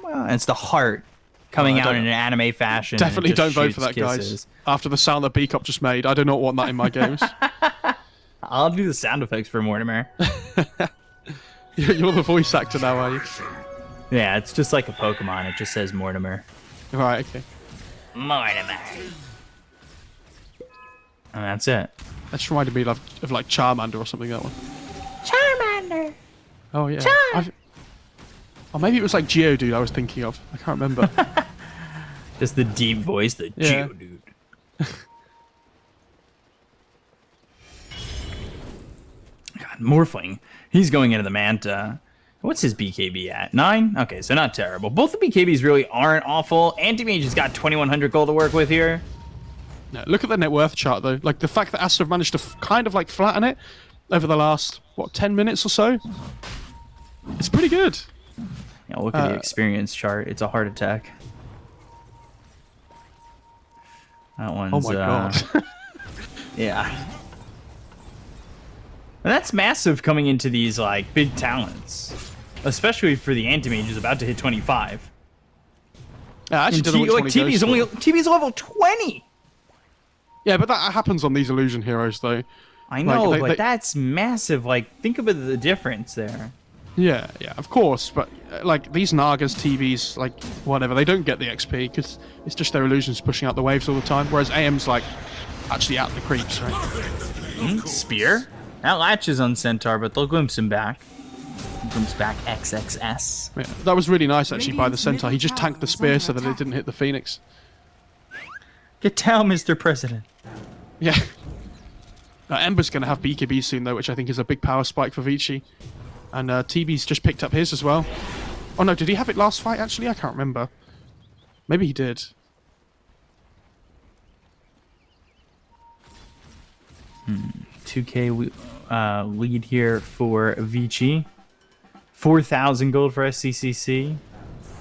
And it's the heart coming out in an anime fashion. Definitely and it just don't vote for shoots that, kisses. guys. After the sound that B-Cop just made, I do not want that in my games. I'll do the sound effects for Mortimer. You're the voice actor now, are you? Yeah, it's just like a Pokemon. It just says Mortimer. Right, okay. Mortimer. And that's it. That just reminded me of like Charmander or something, that one. Charmander. Oh, yeah. Or maybe it was like Geodude I was thinking of. I can't remember. Just the deep voice, the Yeah. Geodude. God, Morphling. He's going into the Manta. What's his BKB at? 9? Okay, so not terrible. Both the BKBs really aren't awful. Anti-Mage has got 2,100 gold to work with here. Yeah, look at the net worth chart, though. Like, the fact that Aster have managed to kind of, like, flatten it over the last, what, 10 minutes or so? It's pretty good. Yeah, look at the experience chart. It's a heart attack. That one's... Oh, my God. Yeah. And that's massive coming into these, like, big talents. Especially for the Anti-Mage who's about to hit 25. Yeah, I actually And don't know which one he goes for. TV's level 20! Yeah, but that happens on these illusion heroes, though. I know, Like, but that's massive. Like, think about the difference there. Yeah, of course. But, like, these Nagas, TVs, like, whatever, they don't get the XP because it's just their illusions pushing out the waves all the time. Whereas AM's, like, actually out the creeps, right? Spear? That latches on Centaur, but they'll glimpse him back. Glimpse back XXS. Yeah, that was really nice, actually, by the Centaur. He just tanked the spear so that it didn't hit the Phoenix. Get down, Mr. President. Yeah. Ember's going to have BKB soon, though, which I think is a big power spike for Vici. And TB's just picked up his as well. Oh, no, did he have it last fight, actually? I can't remember. Maybe he did. Hmm. 2K lead here for Vici. 4,000 gold for SCCC.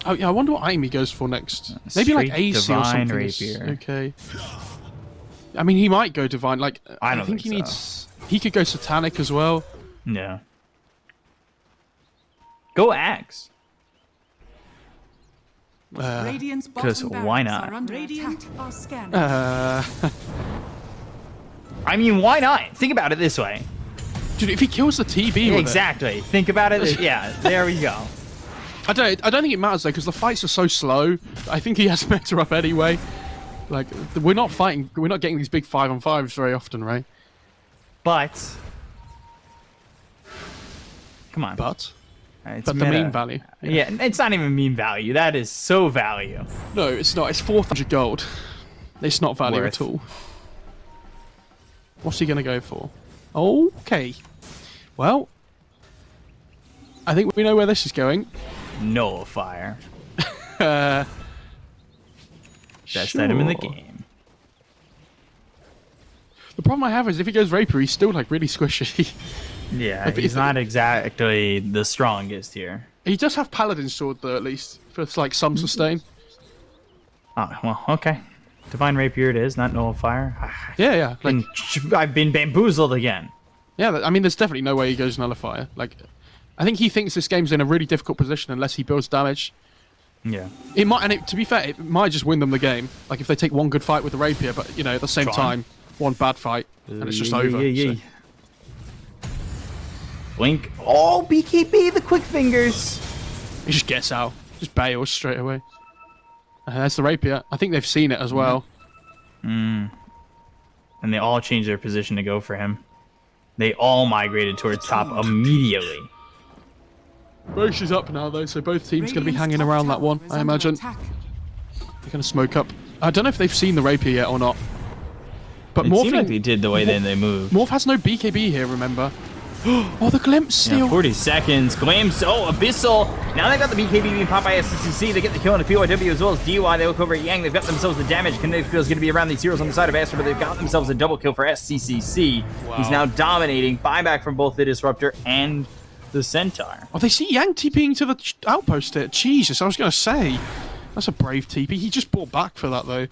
Oh, yeah, I wonder what item he goes for next. Maybe like Straight AC or Divine something. Rapier. Okay. I mean, he might go Divine. Like, I don't think he think needs... He could go Satanic as well. Yeah. Go Axe. Radiant's 'cause bottom why barracks not? are under attack. Are scanning. I mean, why not? Think about it this way. Dude, if he kills the TB with Exactly. Think about it. Yeah, there we go. I don't think it matters, though, because the fights are so slow. I think he has meta up anyway. Like, we're not getting these big 5-on-5s very often, right? But come on. But It's the meta. meme value. Yeah, it's not even meme value. That is so value. No, it's not. It's 400 gold. It's not value Worth. at all. What's he going to go for? Okay. Well, I think we know where this is going. Nullifier. Best Best item in the game. The problem I have is if he goes Rapier, he's still like really squishy. Yeah, Like, he's if- not exactly the strongest here. He does have Paladin Sword, though, at least, for like some sustain. Oh, well, okay. Divine Rapier it is, not Nullifier. Yeah. Like, I've been bamboozled again. yeah, I mean, there's definitely no way he goes Nullifier. Like, I think he thinks this game's in a really difficult position unless he builds damage. Yeah. It might, and to be fair, it might just win them the game. Like, if they take one good fight with the Rapier, but, you know, at the same Tron. time, one bad fight, and it's just over. Yeah. So. Blink. Oh, BKB, the quick fingers. He just gets out. Just bails straight away. That's the Rapier. I think they've seen it as well. And they all changed their position to go for him. They all migrated towards top immediately. Roche is up now, though, so both teams going to be Radiant's hanging top around that tower one, is I under imagine. attack. They're going to smoke up. I don't know if they've seen the Rapier yet or not. But It seemed like Morphling... they did the way they moved. Morph has no BKB here, remember? Oh, the glimpse Yeah, steal. 40 seconds. Glimpse. Oh, Abyssal. Now they've got the BKB being popped by SCCC. They get the kill on the PYW as well as DUI. They look over at Yang. They've got themselves the damage. Kinetic Field is going to be around these heroes on the side of Aster, but they've got themselves a double kill for SCCC. Wow. He's now dominating. Buyback from both the Disruptor and the Centaur. Oh, they see Yang TPing to the outpost here. Jesus, I was going to say. That's a brave TP. He just bought back for that, though.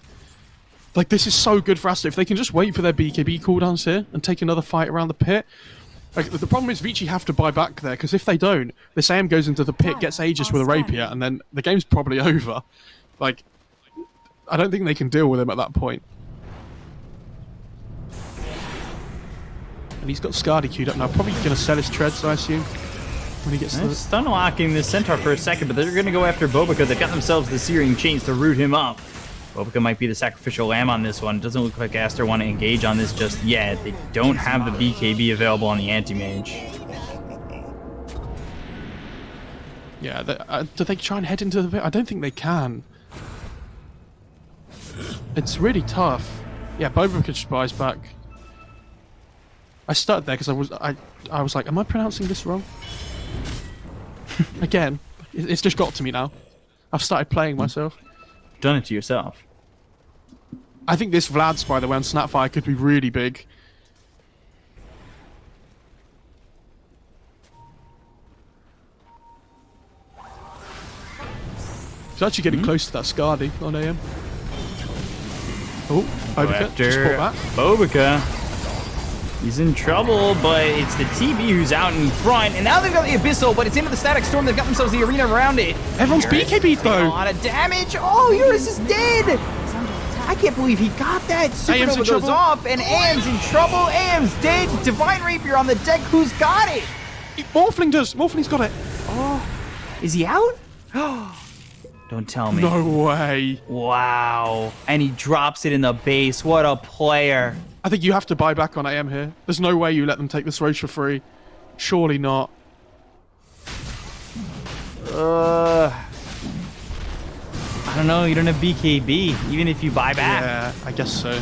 Like, this is so good for Aster. If they can just wait for their BKB cooldowns here and take another fight around the pit. Like, the problem is Vici have to buy back there, because if they don't, this AM goes into the pit, gets Aegis with a rapier, and then the game's probably over. Like, I don't think they can deal with him at that point. And he's got Skadi queued up now. Probably going to sell his treads, I assume, when he gets They're the... stun locking this Centaur for a second, but they're going to go after Bobica. They've got themselves the Searing Chains to root him up. Bobica might be the sacrificial lamb on this one. Doesn't look like Aster want to engage on this just yet. They don't have the BKB available on the anti-mage. Yeah, do they try and head into the pit? I don't think they can. It's really tough. Yeah, Bobica just buys back. I started there because I was like, am I pronouncing this wrong? Again, it's just got to me now. I've started playing myself. Done it to yourself. I think this Vlad's, by the way, on SAPPHIRE could be really big. He's actually getting close to that Skadi on AM. Oh, Bobica just brought back. Bobica. He's in trouble, but it's the TB who's out in front, and now they've got the Abyssal, but it's into the Static Storm. They've got themselves the arena around it. Everyone's BKB'd though. A lot of damage. Oh, Eurus is dead. I can't believe he got that. Supernova goes off, and AM's in trouble. AM's dead. Divine Rapier on the deck. Who's got it? Morphling does. Morphling's got it. Oh, is he out? Don't tell me. No way. Wow. And he drops it in the base. What a player. I think you have to buy back on AM here. There's no way you let them take this Roche for free. Surely not. I don't know. You don't have BKB, even if you buy back. Yeah, I guess so.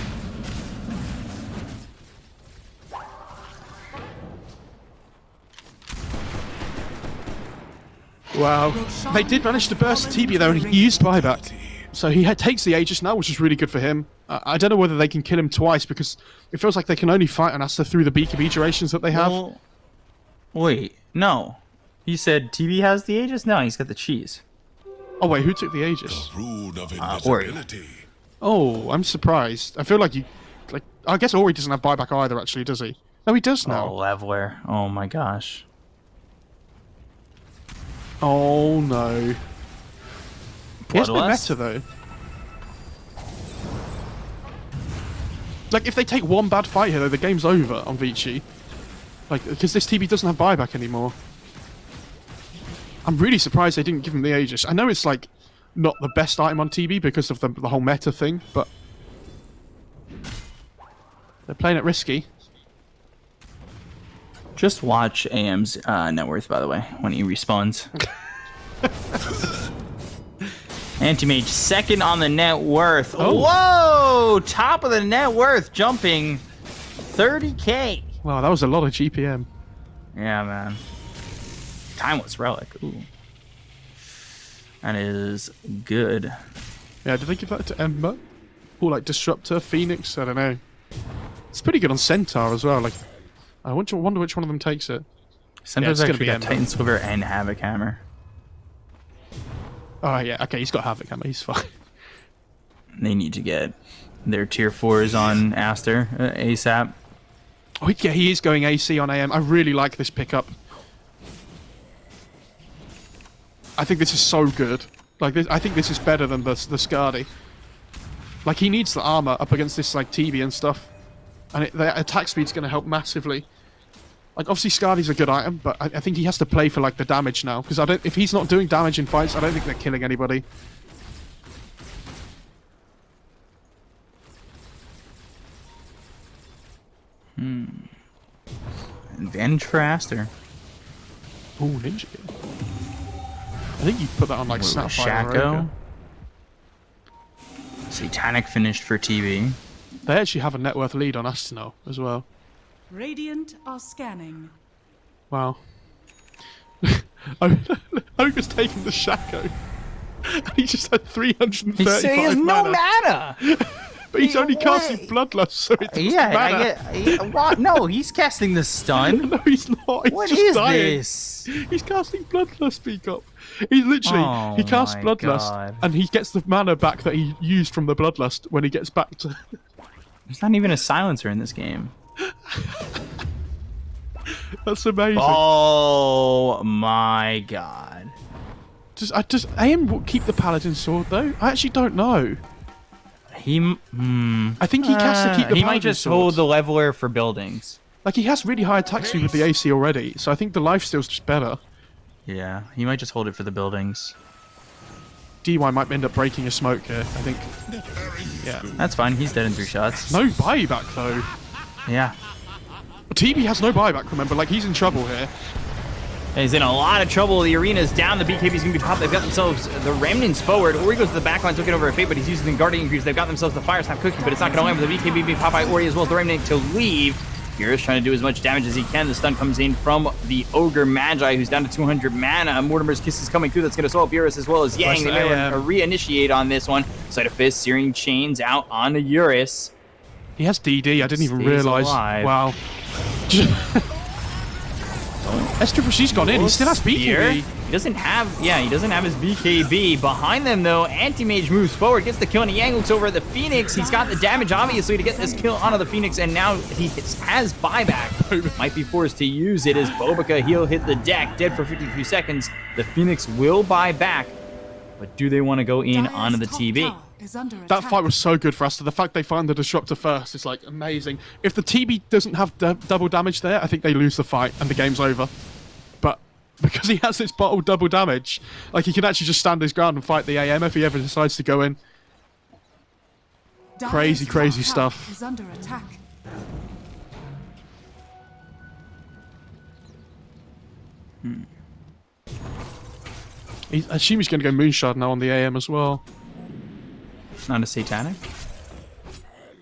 Wow. They did manage to burst TB though, and he used buyback. So he takes the Aegis now, which is really good for him. I don't know whether they can kill him twice, because it feels like they can only fight on Aster through the BKB durations that they have. Well, wait, no. You said TB has the Aegis? No, he's got the cheese. Oh wait, who took the Aegis? Brood of Ori. invisibility. Oh, I'm surprised. I feel like I guess Ori doesn't have buyback either, actually, does he? No, he does now. Oh, Leveler. Oh my gosh. Oh no. He has no meta though. Like, if they take one bad fight here though, the game's over on Vici. Like, because this TB doesn't have buyback anymore. I'm really surprised they didn't give him the Aegis. I know it's like not the best item on TB because of the whole meta thing, but they're playing it risky. Just watch AM's net worth, by the way, when he respawns. Anti-Mage second on the net worth. Oh. Whoa! Top of the net worth, jumping 30K. Wow, that was a lot of GPM. Yeah, man. Timeless Relic. Ooh. That is good. Yeah, did they give that to Ember? Or like Disruptor, Phoenix? I don't know. It's pretty good on Centaur as well. Like, I wonder which one of them takes it. Sometimes it's I gonna actually be got Ember. Titan Sliver and Havoc Hammer. Oh yeah, okay, he's got Havoc Hammer, he's fine. They need to get their tier 4s on Aster ASAP. Oh yeah, he is going AC on AM. I really like this pickup. I think this is so good. Like, I think this is better than the Skadi. Like, he needs the armor up against this like TB and stuff, and the attack speed's going to help massively. Like, obviously Skadi's a good item, but I think he has to play for like the damage now, because if he's not doing damage in fights, I don't think they're killing anybody. Advantage for Aster. Ooh, Ninja. I think you put that on like Sapphire. Shaco. Satanic finished for TV. They actually have a net worth lead on Aster now as well. Radiant are scanning. Wow. Ogre's taking the Shaco. And he just had 335 He has no mana. mana. But he's only casting Bloodlust, so it doesn't matter. What? No, he's casting the stun. No, he's not. He's What just is dying. this? He's casting Bloodlust, Peacock. He literally, he casts my Bloodlust, God. and he gets the mana back that he used from the Bloodlust when he gets back to... There's not even a silencer in this game. That's amazing. Oh my God. Does AM will keep the Paladin sword, though? I actually don't know. I think he has to keep the He Paladin might just sword. hold the leveler for buildings. Like, he has really high attack speed with the AC already, so I think the lifesteal's just better. Yeah, he might just hold it for the buildings. DY might end up breaking a smoke here, I think. Yeah. That's fine. He's dead in 3 shots. No buyback, though. Yeah. TB has no buyback, remember? Like, he's in trouble here. He's in a lot of trouble. The arena's down. The BKB's gonna be popped. They've got themselves the remnants forward. Ori goes to the back line, looking over a Fate, but he's using the Guardian Greaves. They've got themselves the Fire Snap cookie, but it's not gonna land with the BKB being popped by Ori as well as the remnant to leave. Hero's trying to do as much damage as he can. The stun comes in from the Ogre Magi, who's down to 200 mana. Mortimer's Kiss is coming through. That's going to swallow up Eurus as well as Yang. They may reinitiate on this one. Sleight of Fist, Searing Chains out on Eurus. He has DD, I didn't even realize. Alive. Wow. Aster, she's gone in. He still has BKB. He doesn't have his BKB. Behind them, though, Anti-Mage moves forward, gets the kill, and Yang looks over at the Phoenix. He's got the damage, obviously, to get this kill onto the Phoenix, and now he has buyback. Might be forced to use it as Bobica, he'll hit the deck, dead for 53 seconds. The Phoenix will buy back, but do they want to go in onto the TB? That fight was so good for us. The fact they find the Disruptor first is, like, amazing. If the TB doesn't have double damage there, I think they lose the fight, and the game's over. But because he has this bottled double damage, like, he can actually just stand his ground and fight the AM if he ever decides to go in. Crazy, crazy stuff. Is under attack. I assume he's going to go Moonshard now on the AM as well. Not a Satanic?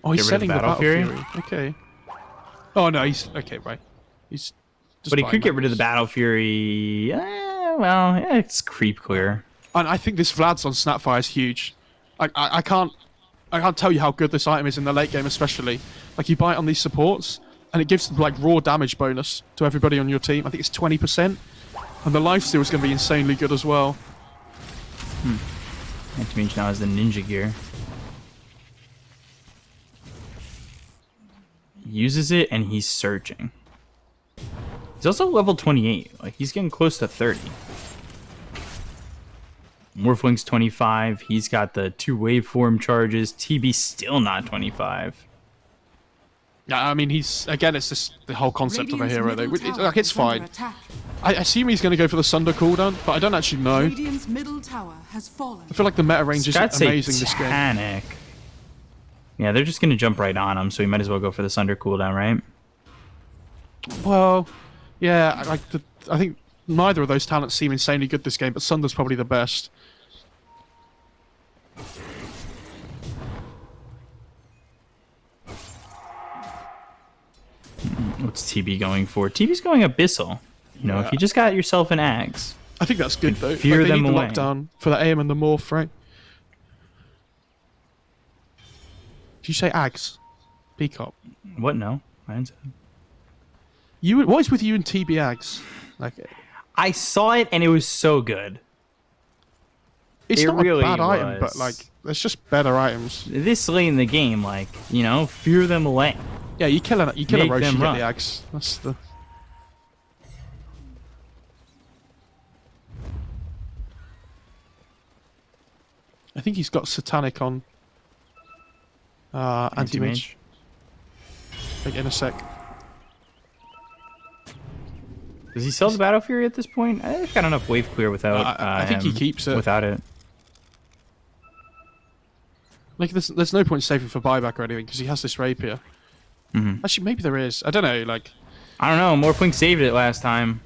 Oh, he's Get rid of selling the Battle Battle Fury? Fury. Okay. Oh, no, he's... Okay, right. He's... just But he buying could get rid of the those. Battle Fury. Well, yeah, it's creep clear. And I think this Vlad's on Snapfire is huge. I can't tell you how good this item is in the late game, especially. Like, you buy it on these supports, and it gives, like, raw damage bonus to everybody on your team. I think it's 20%. And the lifesteal is going to be insanely good as well. Anti-Mage now has the ninja gear. Uses it, and he's searching. He's also level 28. Like, he's getting close to 30. Morphlink's 25. He's got the 2 waveform charges. TB still not 25. Yeah, I mean, he's... Again, it's just the whole concept of a Radiant's hero, though. middle tower Like, it's is under fine. attack. I assume he's going to go for the Sunder cooldown, but I don't actually know. Radiant's middle tower has fallen. I feel like the meta range is Got amazing this game. Satanic. Yeah, they're just going to jump right on him, so we might as well go for the Sunder cooldown, right? Well, yeah, I think neither of those talents seem insanely good this game, but Sunder's probably the best. What's TB going for? TB's going Abyssal. You know, if you just got yourself an axe. I think that's good, though. fear Like, they them need the away. lockdown for the AM and the Morph, right? Did you say Ags? Peacock. What? No. I didn't say that. What is with you and TB Ags? Like, I saw it, and it was so good. it's It not really a bad item, but, was. like, there's just better items. This late in the game, like, you know, fear them away. Yeah, you kill a Make Roche, you them get run. the Ags. That's the... I think he's got Satanic on Anti-Mage. Like, in a sec. Does he sell the Battle Fury at this point? I've got enough wave clear without. I think he him keeps it. without it. Like, there's no point saving for buyback or anything because he has this rapier. Actually, maybe there is. I don't know. Like, I don't know. Morphling saved it last time.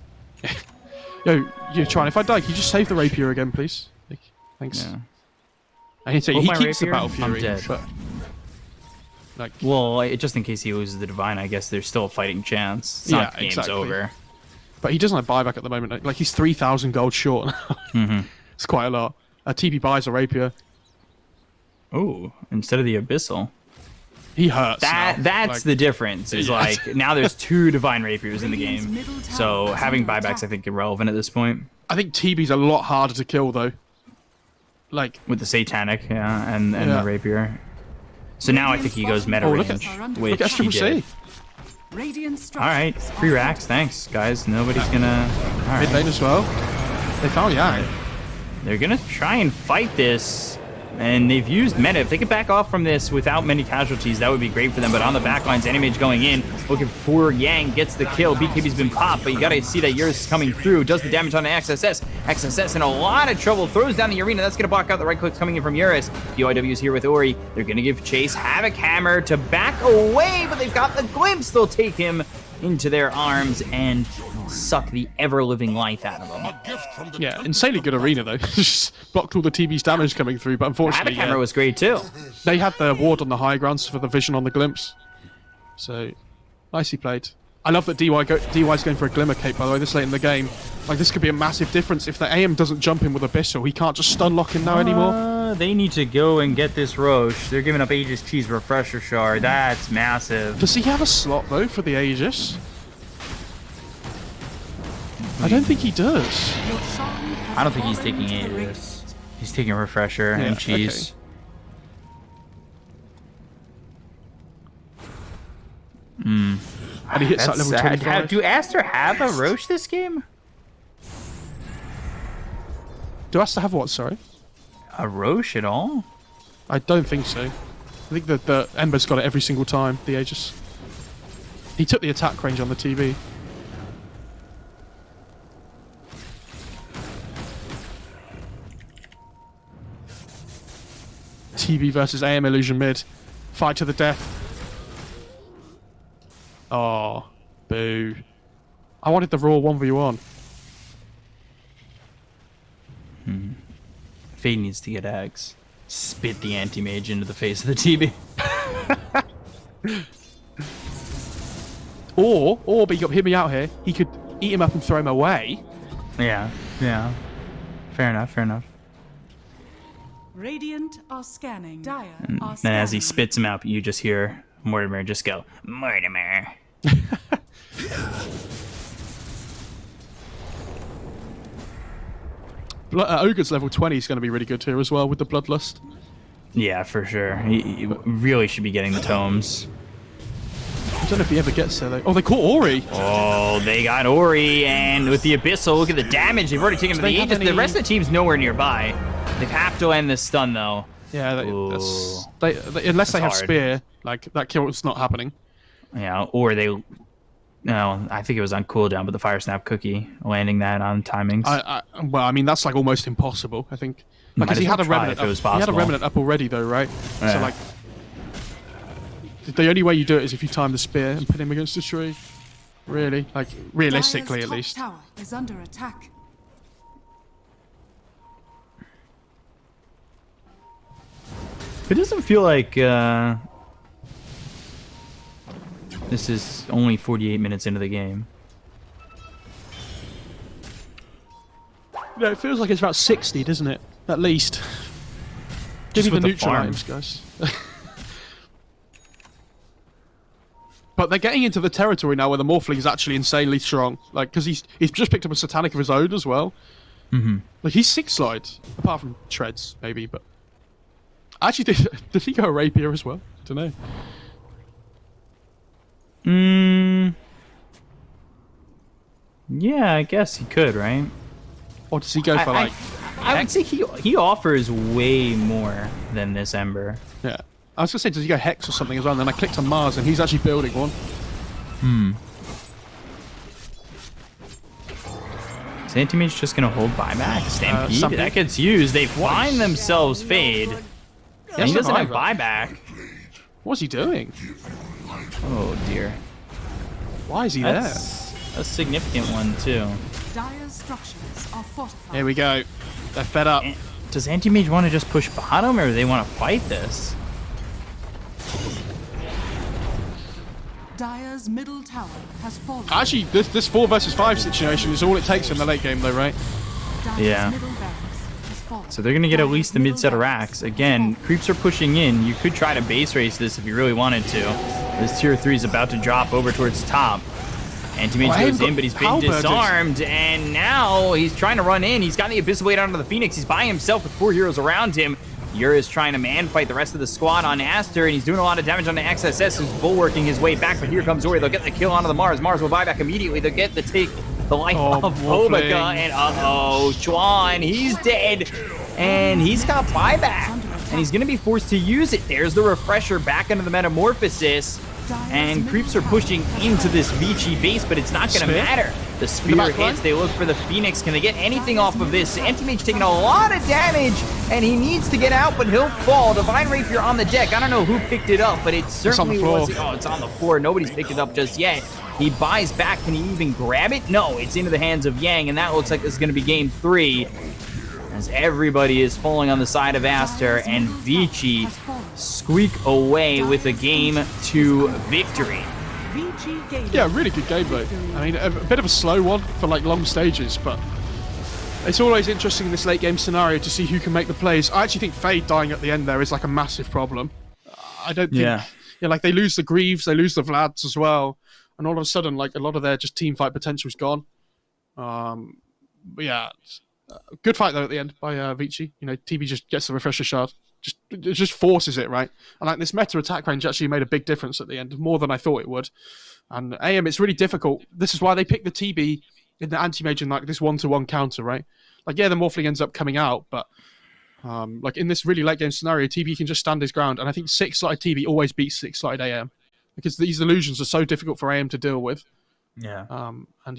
yo, you're trying. If I die, can you just save the rapier again, please? Like, thanks. Yeah. I can say Hold he my keeps the rapier, Battle I'm Fury, dead. but like, Well, just in case he loses the Divine, I guess there's still a fighting chance. It's not Yeah, the game's exactly. over. but he doesn't have buyback at the moment. Like, he's 3,000 gold short. It's quite a lot. TB buys a rapier. Oh, instead of the Abyssal. He hurts. That's the difference. Is like now there's 2 divine rapiers in the game, so having buybacks I think irrelevant at this point. I think TB's a lot harder to kill though. Like with the satanic, and the rapier. So now I think he goes meta range, which he did. All right, free racks, thanks guys. Nobody's gonna. All mid right. lane as well. They found Yang. They're gonna try and fight this. And they've used meta. If they could back off from this without many casualties, that would be great for them. But on the backlines, Animage going in, looking for Yang, gets the kill. BKB's been popped, but you gotta see that Eurus is coming through. Does the damage on the XSS. XSS in a lot of trouble. Throws down the arena. That's gonna block out the right clicks coming in from Eurus. BOIW's here with Ori. They're gonna give chase. Havoc Hammer to back away, but they've got the glimpse. They'll take him into their arms and suck the ever-living life out of him. Yeah, insanely good arena though. Just blocked all the TB's damage coming through, but unfortunately, Havoc Hammer was great too. They had the ward on the high grounds for the vision on the glimpse. So, nicely played. I love that DY's going for a Glimmer Cape, by the way, this late in the game. Like, this could be a massive difference. If the AM doesn't jump in with Abyssal, he can't just stun lock him now anymore. They need to go and get this Roche. They're giving up Aegis Cheese Refresher Shard. That's massive. Does he have a slot, though, for the Aegis? I don't think he does. I don't think he's taking Aegis. He's taking Refresher and Cheese. And he hits that level 25. Do Aster have a Roche this game? Do Aster have what, sorry? A Roche at all? I don't think so. I think that the Ember's got it every single time, the Aegis. He took the attack range on the TV. TV versus AM Illusion mid. Fight to the death. Oh, boo. I wanted the raw 1v1. Fade needs to get Axe. Spit the anti-mage into the face of the TB. Or, but hear me out here, he could eat him up and throw him away. Yeah. Fair enough. Radiant are scanning. Dire are And as he scanning. spits him out, you just hear Mortimer just go, Mortimer. Ogre's level 20 is going to be really good here as well with the Bloodlust. Yeah, for sure. He really should be getting the tomes. I don't know if he ever gets there though. Oh, they caught Ori! Oh, they got Ori, and with the Abyssal, look at the damage they've already taken to the Aegis. The rest of the team's nowhere nearby. They have to end this stun, though. Yeah, unless they have hard. Spear, like, that kill's not happening. Yeah, or they... No, I think it was on cooldown, but the Fire Snap Cookie, landing that on timings. Well, I mean, that's, like, almost impossible, I think. Because he had a Remnant up. He had a Remnant up already, though, right? Yeah. So, like... The only way you do it is if you time the spear and put him against a tree. Really? Like, realistically, Dire's at top least. tower is under attack. It doesn't feel like this is only 48 minutes into the game. No, it feels like it's about 60, doesn't it? At least. Give me the with the neutral farm. items, guys. But they're getting into the territory now where the Morphling is actually insanely strong. Like, because he's just picked up a Satanic of his own as well. Mm-hmm. Like, he's 6-slide, apart from Treads, maybe, but... Actually, did he go a Rapier as well? I don't know. Yeah, I guess he could, right? Or does he go for, like... I would say he offers way more than this Ember. Yeah. I was going to say, does he go Hex or something as well? And then I clicked on Mars, and he's actually building one. Is Anti-Mage just going to hold buyback? Stampede? That gets used. They find themselves Fade. And he doesn't have buyback. What's he doing? Oh, dear. Why is he That's a significant one, too. Dire's structures are fortified. Here we go. They're fed up. Does Anti-Mage want to just push bottom, or do they want to fight this? Dire's middle tower has fallen. Actually, this 4 versus 5 situation is all it takes in the late game, though, right? Dire's Yeah. middle barracks has fallen. So they're going to get at least the Middle mid set of barracks racks. Again, creeps are pushing in. You could try to base race this if you really wanted to. This tier 3 is about to drop over towards top. Anti-Mage goes in, but he's been disarmed, and now he's trying to run in. He's got the Abyssal Blade onto the Phoenix. He's by himself with 4 heroes around him. Yura's trying to man-fight the rest of the squad on Aster, and he's doing a lot of damage on the XSS, who's bulwarking his way back, but here comes Ori. They'll get the kill onto the Mars. Mars will buy back immediately. They'll get the take the life of Omega, and Chuan, he's dead, and he's got buyback, and he's going to be forced to use it. There's the refresher back into the Metamorphosis, and creeps are pushing into this Vici base, but it's not going to matter. The spear hits, they look for the Phoenix. Can they get anything off of this? Anti-Mage taking a lot of damage, and he needs to get out, but he'll fall. Divine Rapier on the deck. I don't know who picked it up, but it certainly was. Oh, it's on the floor. Nobody's picked it up just yet. He buys back. Can he even grab it? No, it's into the hands of Yang, and that looks like this is going to be game 3. As everybody is falling on the side of Aster, and Vici squeak away with a game 2 victory. Yeah, really good game though. I mean, a bit of a slow one for like long stages, but it's always interesting in this late game scenario to see who can make the plays. I actually think Fade dying at the end there is like a massive problem. I don't think, like they lose the Greaves, they lose the Vlads as well, and all of a sudden, like a lot of their just team fight potential is gone. But yeah, good fight though at the end by Vici. You know, TB just gets the refresher shard. It just forces it, right? And like this meta attack range actually made a big difference at the end, more than I thought it would. And AM, it's really difficult. This is why they picked the TB in the anti-mage in like this 1-to-1 counter, right? Like, yeah, the Morphling ends up coming out, but like in this really late game scenario, TB can just stand his ground. And I think 6-slotted TB always beats 6-slotted AM because these illusions are so difficult for AM to deal with. Yeah. And